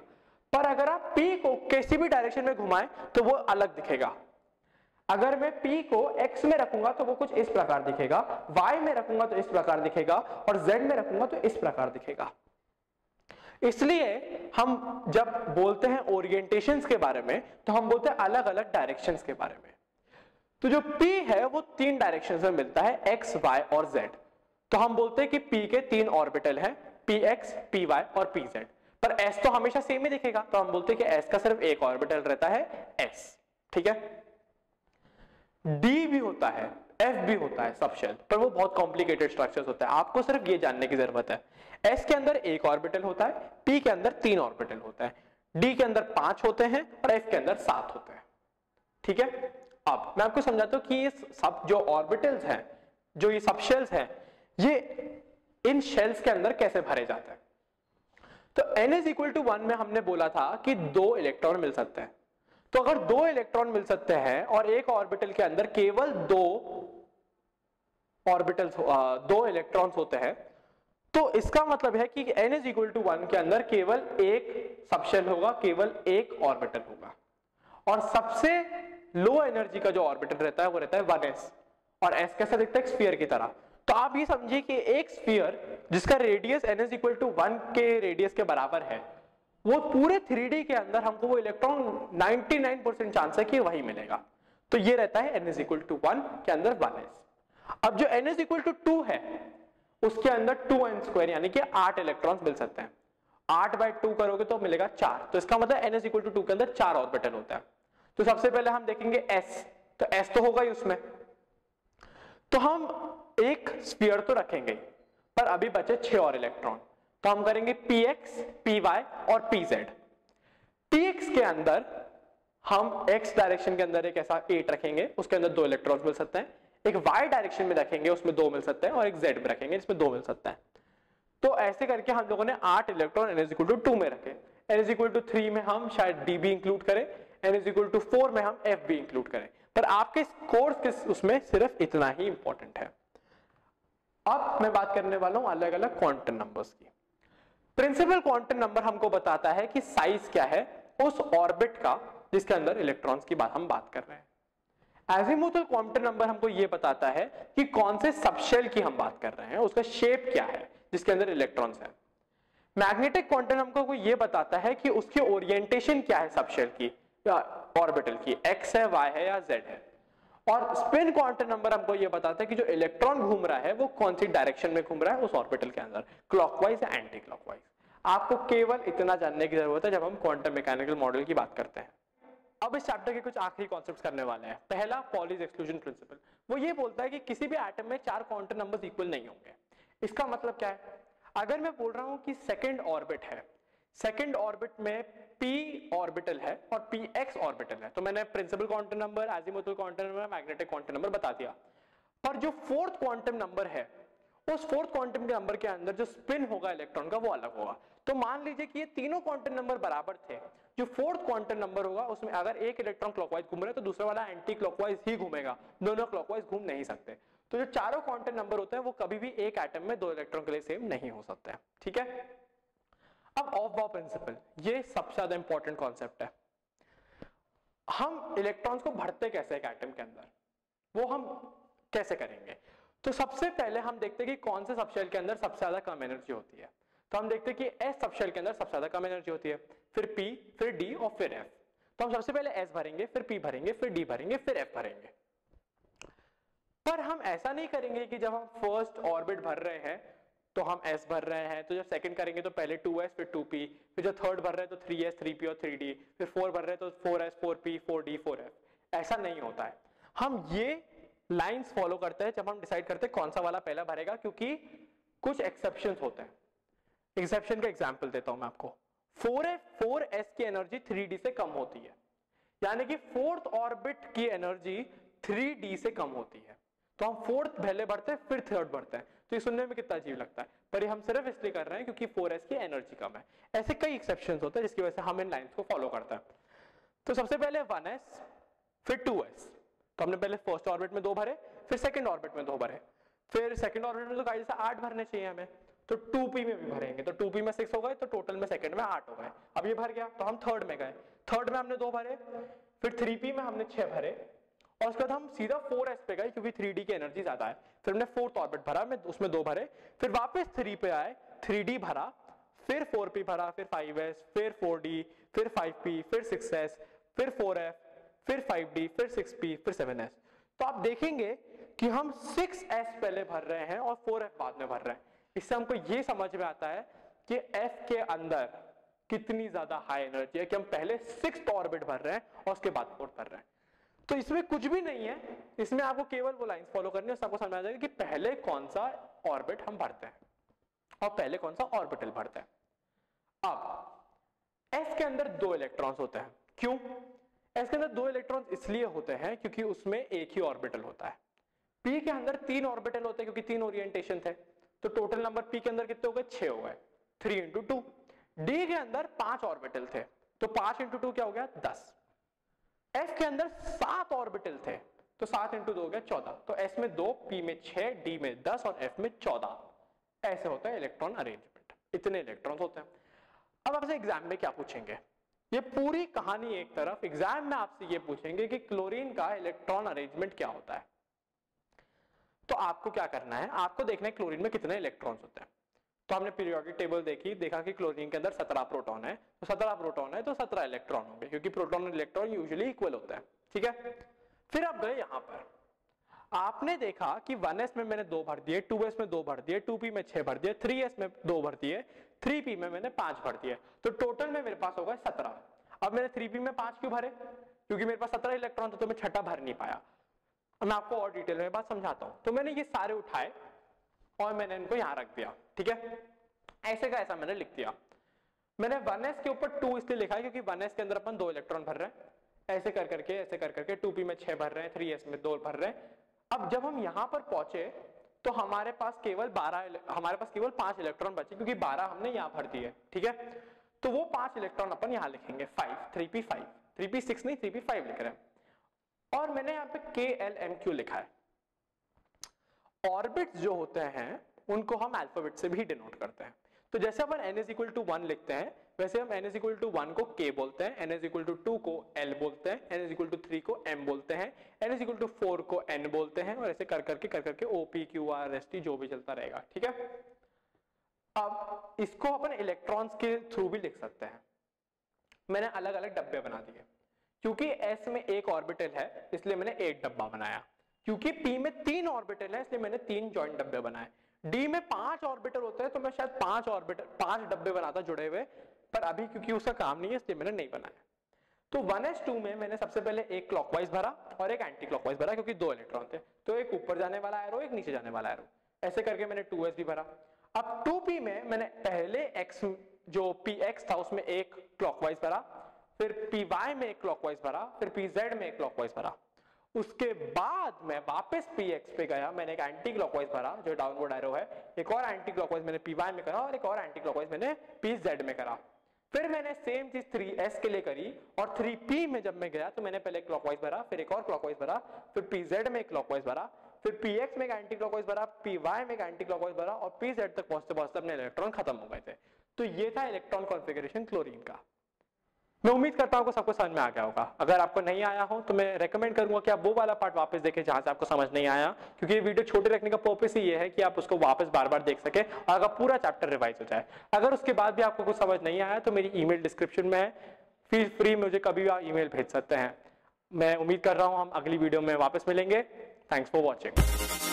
पर अगर आप P को किसी भी डायरेक्शन में घुमाएं तो वो अलग दिखेगा। अगर मैं P को X में रखूंगा तो वो कुछ इस प्रकार दिखेगा, Y में रखूंगा तो इस प्रकार दिखेगा, और Z में रखूंगा तो इस प्रकार दिखेगा। इसलिए हम जब बोलते हैं ओरिएंटेशंस के बारे में तो हम बोलते हैं अलग अलग डायरेक्शंस के बारे में। तो जो P है वो 3 डायरेक्शंस में मिलता है, X, Y और Z। तो हम बोलते हैं कि P के 3 ऑर्बिटल हैं, PX, PY और PZ। पर S तो हमेशा सेम ही दिखेगा, तो हम बोलते हैं कि S का सिर्फ एक ऑर्बिटल रहता है, S। ठीक है, D भी होता है, F भी होता है सबशेल, पर वो बहुत कॉम्प्लिकेटेड स्ट्रक्चर्स होता है। आपको सिर्फ ये जानने की जरूरत है, S के अंदर एक ऑर्बिटल होता है, P के अंदर 3 ऑर्बिटल होता है, D के अंदर 5 होते हैं और F के अंदर 7 होते हैं। ठीक है, अब मैं आपको समझाता हूं कि ये सब जो ऑर्बिटल्स हैं, जो ये सबशेल्स हैं, ये इन शेल्स के अंदर कैसे भरे जाते हैं। तो n is equal to 1 में हमने बोला था कि 2 इलेक्ट्रॉन मिल सकते हैं। तो अगर 2 इलेक्ट्रॉन मिल सकते हैं और एक ऑर्बिटल के अंदर केवल 2 ऑर्बिटल्स 2 इलेक्ट्रॉन्स होते हैं, तो इसका मतलब है कि n is equal to 1 के अंदर केवल एक सबशेल होगा, केवल एक ऑर्बिटल होगा। और सबसे लो एनर्जी का जो ऑर्बिटल रहता है वो रहता है 1s, और s कैसा दिखता है? स्फीयर की तरह। तो आप ये समझिए कि एक स्फीयर जिसका radius n is equal to 1 के रेडियस के बराबर है, वो पूरे 3D के अंदर हमको वो इलेक्ट्रॉन 99% चांस है कि वही मिलेगा। तो ये रहता है n is equal to 1 के अंदर 1s। अब जो n is equal to 2 है उसके अंदर 2n स्क्वायर यानी कि 8 इलेक्ट्रॉन्स मिल सकते हैं। 8/2 करोगे तो मिलेगा 4, तो इसका मतलब n is equal to 2 के अंदर 4 ऑर्बिटल होता है। तो सबसे पहले हम देखेंगे s, तो s तो होगा ही उसमें। तो हम एक स्फीयर तो रखेंगे पर अभी बचे 6 और इलेक्ट्रॉन, तो हम करेंगे px, py और pz। px के अंदर हम x डायरेक्शन के अंदर एक ऐसा 8 रखेंगे, उसके अंदर 2 इलेक्ट्रॉन्स मिल सकते हैं। एक y डायरेक्शन में रखेंगे, उसमें 2 मिल सकते हैं, और एक z में रखेंगे, इसमें 2 मिल सकते हैं। तो ऐसे करके हम लोगों ने 8 इलेक्ट्रॉन n=2 में रखे। n=3 में हम शायद d भी इंक्लूड करें, n=4 में हम f भी इंक्लूड करें, पर आपके कोर्स के उसमें सिर्फ इतना ही इंपॉर्टेंट है। अब मैं बात करने वाला हूं अलग अलग क्वांटम नंबर्स की। प्रिंसिपल क्वांटम नंबर हमको बताता है कि साइज क्या है उस ऑर्बिट का जिसके अंदर इलेक्ट्रॉन्स की हम बात कर रहे हैं। एजीमुथल क्वांटम नंबर हमको यह बताता है कि कौन से सबशेल की हम बात कर रहे हैं, उसका शेप क्या है जिसके अंदर इलेक्ट्रॉन्स है। मैग्नेटिक क्वांटम हमको यह बताता है कि उसकी ओरिएंटेशन क्या है सबशेल की या ऑर्बिटल की, एक्स है, वाई है या जेड है। और स्पिन क्वांटम नंबर हमको यह बताता है कि जो इलेक्ट्रॉन घूम रहा है वो कौन सी डायरेक्शन में घूम रहा है उस ऑर्बिटल के अंदर, क्लॉकवाइज या एंटी क्लॉकवाइज। आपको केवल इतना जानने की जरूरत है जब हम क्वांटम मैकेनिकल मॉडल की बात करते हैं। अब इस चैप्टर के कुछ आखिरी कॉन्सेप्ट्स करने वाले हैं। पहला, पॉलीज एक्सक्लूजन प्रिंसिपल, वो ये बोलता है कि किसी भी एटम में 4 क्वांटम नंबर्स इक्वल नहीं होंगे। इसका मतलब क्या है? अगर मैं बोल रहा हूं कि सेकंड ऑर्बिट है, सेकंड ऑर्बिट में p ऑर्बिटल है और px ऑर्बिटल है, तो मैंने principal quantum number, azimuthal quantum number, magnetic quantum number बता दिया। पर जो फोर्थ क्वांटम नंबर है, उस फोर्थ क्वांटम नंबर के अंदर जो स्पिन होगा इलेक्ट्रॉन का वो अलग होगा। तो मान लीजिए कि ये तीनों क्वांटम नंबर बराबर थे, जो फोर्थ क्वांटम नंबर होगा उसमें अगर एक इलेक्ट्रॉन क्लॉकवाइज घूम रहा है तो दूसरा वाला एंटी क्लॉकवाइज ही घूमेगा, दोनों क्लॉकवाइज घूम नहीं सकते। तो जो चारों क्वांटम नंबर होते हैं वो कभी भी एक एटम में 2 इलेक्ट्रॉन के लिए सेम नहीं हो सकते हैं। ठीक है। अब ऑफ बाउ प्रिंसिपल, ये सबसे ज्यादा इंपॉर्टेंट कॉन्सेप्ट है। हम इलेक्ट्रॉन्स को भरते कैसे एक एटम के अंदर, वो हम कैसे करेंगे? तो सबसे पहले हम देखते हैं कि कौन से सबशेल के अंदर सबसे ज्यादा कम एनर्जी होती है। तो हम देखते हैं कि एस सबशेल के अंदर सबसे ज्यादा कम एनर्जी होती है, फिर पी, फिर डी और फिर एफ। तो हम सबसे पहले एस भरेंगे, फिर पी भरेंगे, फिर डी भरेंगे, फिर एफ भरेंगे। पर हम ऐसा नहीं करेंगे कि जब हम फर्स्ट ऑर्बिट भर रहे हैं तो हम एस भर रहे हैं, तो जब सेकंड करेंगे तो पहले 2s फिर 2p, फिर जब थर्ड भर रहे हैं तो 3s 3p और 3d, फिर 4 भर रहे हैं तो 4s 4p 4d 4f। ऐसा नहीं होता है। हम ये लाइंस फॉलो करते हैं जब हम डिसाइड करते हैं कौन सा वाला पहला भरेगा, क्योंकि कुछ एक्सेप्शंस होते हैं। एक्सेप्शन का एग्जांपल देता हूं मैं आपको। 4s की एनर्जी 3d से कम होती है, यानी कि फोर्थ ऑर्बिट की एनर्जी 3d से कम होती है। तो हम फोर्थ पहले बढ़ते हैं फिर थर्ड बढ़ते हैं। तो ये सुनने में कितना अजीब लगता है, पर ये हम सिर्फ इसलिए कर रहे हैं क्योंकि 4s की एनर्जी कम है। ऐसे कई एक्सेप्शंस होते हैं जिसकी वजह से हम इन लाइंस को फॉलो करते हैं। तो सबसे पहले 1s फिर 2s, तो हमने पहले फर्स्ट ऑर्बिट में 2 भरे, फिर सेकंड ऑर्बिट में 2 भरे, फिर सेकंड ऑर्बिट में तो गाइस 8 भरने चाहिए हमें, तो 2p में भी भरेंगे, तो 2p में 6 हो गए, तो टोटल में सेकंड में 8 हो गए। अब ये भर गया तो हम थर्ड में गए, थर्ड में हमने 2 भरे, फिर 3p में हमने 6 भरे, और उसके बाद हम सीधा 4s पे गए क्योंकि 3d की एनर्जी ज्यादा है। फिर हमने फोर्थ ऑर्बिट भरा, मैं उसमें 2 भरे, फिर वापस 3 पे आए, 3d भरा, फिर 4p भरा, फिर 5s, फिर 4d, फिर 5p, फिर 6s, फिर 4f, फिर 5d, फिर 6p, फिर 7s। तो आप देखेंगे कि हम 6s पहले भर रहे हैं और 4f बाद में भर रहे हैं। इससे हमको ये समझ में आता है कि f के अंदर कितनी ज्यादा हाई एनर्जी है कि हम पहले 6th ऑर्बिट भर रहे हैं और उसके बाद 4th भर रहे हैं। तो इसमें कुछ भी नहीं है, इसमें आपको केवल वो लाइंस फॉलो करनी है, उससे आपको समझ आ जाएगा कि पहले कौन सा ऑर्बिट हम भरते हैं और पहले कौन सा ऑर्बिटल भरते हैं। अब एस के अंदर 2 इलेक्ट्रॉन्स होते हैं। क्यों? एस के अंदर 2 इलेक्ट्रॉन्स इसलिए होते हैं क्योंकि उसमें एक ही ऑर्बिटल होता है। पी के अंदर 3 ऑर्बिटल होते हैं क्योंकि 3 ओरिएंटेशन थे, तो टोटल नंबर पी के अंदर कितने हो गए? 6 हो गए, 3 इंटू 2। डी के अंदर 5 ऑर्बिटल थे, तो 5 इंटू 2 क्या हो गया? 10। एफ के अंदर 7 ऑर्बिटल थे, तो 7 इंटू 2 हो गया 14। तो एस में 2, पी में 6, डी में 10 और एफ में 14। ऐसे होता है इलेक्ट्रॉन अरेंजमेंट, इतने इलेक्ट्रॉन्स होते हैं। अब आपसे एग्जाम में क्या पूछेंगे, ये पूरी कहानी एक तरफ, एग्जाम में आपसे ये पूछेंगे कि क्लोरीन का इलेक्ट्रॉन अरेंजमेंट क्या होता है। तो आपको क्या करना है, आपको देखना है क्लोरीन में कितने इलेक्ट्रॉन्स होते हैं। तो हमने पीरियोडिक टेबल देखी, देखा कि क्लोरीन के अंदर 17 प्रोटॉन है, तो 17 प्रोटॉन है तो 17 इलेक्ट्रॉन होंगे, क्योंकि प्रोटॉन और इलेक्ट्रॉन यूजुअली इक्वल होता है। ठीक है। फिर आप गए यहां पर, आपने देखा कि 1s में मैंने 2 भर दिए, 2s में 2 भर दिए, 2p में 6 भर दिए, 3s में 2 भर दिए, 3p में मैंने 5 भर दिए, तो टोटल में मेरे पास होगा 17। अब मैंने 3p में 5 क्यों भरे? क्योंकि मेरे पास 17 इलेक्ट्रॉन थे तो मैं छठा भर नहीं पाया। मैं आपको और डिटेल में बात समझाता हूं। तो मैंने ये सारे उठाए और मैंने इनको यहां रख दिया, ठीक है, ऐसे का ऐसा मैंने लिख दिया। मैंने 1s के ऊपर 2 इसलिए लिखा है क्योंकि 1s के अंदर अपन 2 इलेक्ट्रॉन भर रहे हैं, ऐसे कर करके 2p में 6 भर रहे हैं, 3s में 2 भर रहे हैं। अब जब हम यहां पर पहुंचे तो हमारे पास केवल 5 इलेक्ट्रॉन बचे क्योंकि 12 हमने यहां भर दिए, ठीक है। तो वो 5 इलेक्ट्रॉन अपन यहां लिखेंगे 5, 3p5, 3p6 नहीं 3p5 लिख रहे हैं। और मैंने यहाँ पे KLMQ लिखा है। ऑर्बिट्स जो होते हैं उनको हम अल्फाबेट से भी डिनोट करते हैं। तो जैसे अपन n=1 लिखते हैं वैसे हम n=1 को K बोलते हैं, n=2 को L बोलते हैं, n=3 को M बोलते हैं, n=4 को N बोलते हैं, और ऐसे कर करके OPQRST जो भी चलता रहेगा, ठीक है। अब इसको अपन इलेक्ट्रॉन्स के थ्रू भी लिख सकते हैं। मैंने अलग अलग डब्बे बना दिए। क्योंकि S में एक ऑर्बिटल है इसलिए मैंने एक डब्बा बनाया। क्योंकि P में 3 ऑर्बिटल है इसलिए मैंने 3 जॉइंट डब्बे बनाए। D में 5 ऑर्बिटल होते हैं तो मैं शायद 5 डब्बे बनाता जुड़े हुए, पर अभी क्योंकि उसका काम नहीं है इसलिए मैंने नहीं बनाया। तो 1s2 में मैंने सबसे पहले एक क्लॉकवाइज भरा और एक एंटी क्लॉकवाइज भरा क्योंकि 2 इलेक्ट्रॉन थे, तो एक ऊपर जाने वाला एरो एक नीचे जाने वाला एरो, ऐसे करके मैंने 2s भी भरा। अब 2p में मैंने पहले x जो px था उसमें एक क्लॉकवाइज भरा, फिर py में एक क्लॉकवाइज भरा, फिर pz में एक क्लॉकवाइज भरा। उसके बाद मैं वापस px पे गया, मैंने एक एंटी क्लॉकवाइज भरा जो डाउनवर्ड एरो है, एक और एंटी क्लॉकवाइज मैंने py में करा और एक और एंटी क्लॉकवाइज मैंने pz में करा। फिर मैंने सेम चीज 3s के लिए करी और 3p में जब मैं गया तो मैंने पहले क्लॉकवाइज भरा, फिर एक और क्लॉकवाइज भरा, फिर pz में एक क्लॉकवाइज भरा, फिर px में एक एंटी क्लॉकवाइज भरा, py में एक एंटी क्लॉकवाइज भरा और pz तक पहुंचते पहुंचते अपने इलेक्ट्रॉन खत्म हो गए थे। तो ये था इलेक्ट्रॉन कॉन्फ़िगरेशन क्लोरीन का। मैं उम्मीद करता हूं कि सबको समझ में आ गया होगा। अगर आपको नहीं आया हो तो मैं रेकमेंड करूंगा कि आप वो वाला पार्ट वापस देखें जहां से आपको समझ नहीं आया, क्योंकि ये वीडियो छोटे रखने का पर्पस ही ये है कि आप उसको वापस बार बार देख सके और अगर पूरा चैप्टर रिवाइज हो जाए। अगर उसके बाद भी आपको कुछ समझ नहीं आया तो मेरी ईमेल डिस्क्रिप्शन में है, फील फ्री मुझे कभी भी आप ईमेल भेज सकते हैं। मैं उम्मीद कर रहा हूं हम अगली वीडियो में वापस मिलेंगे। Thanks for watching.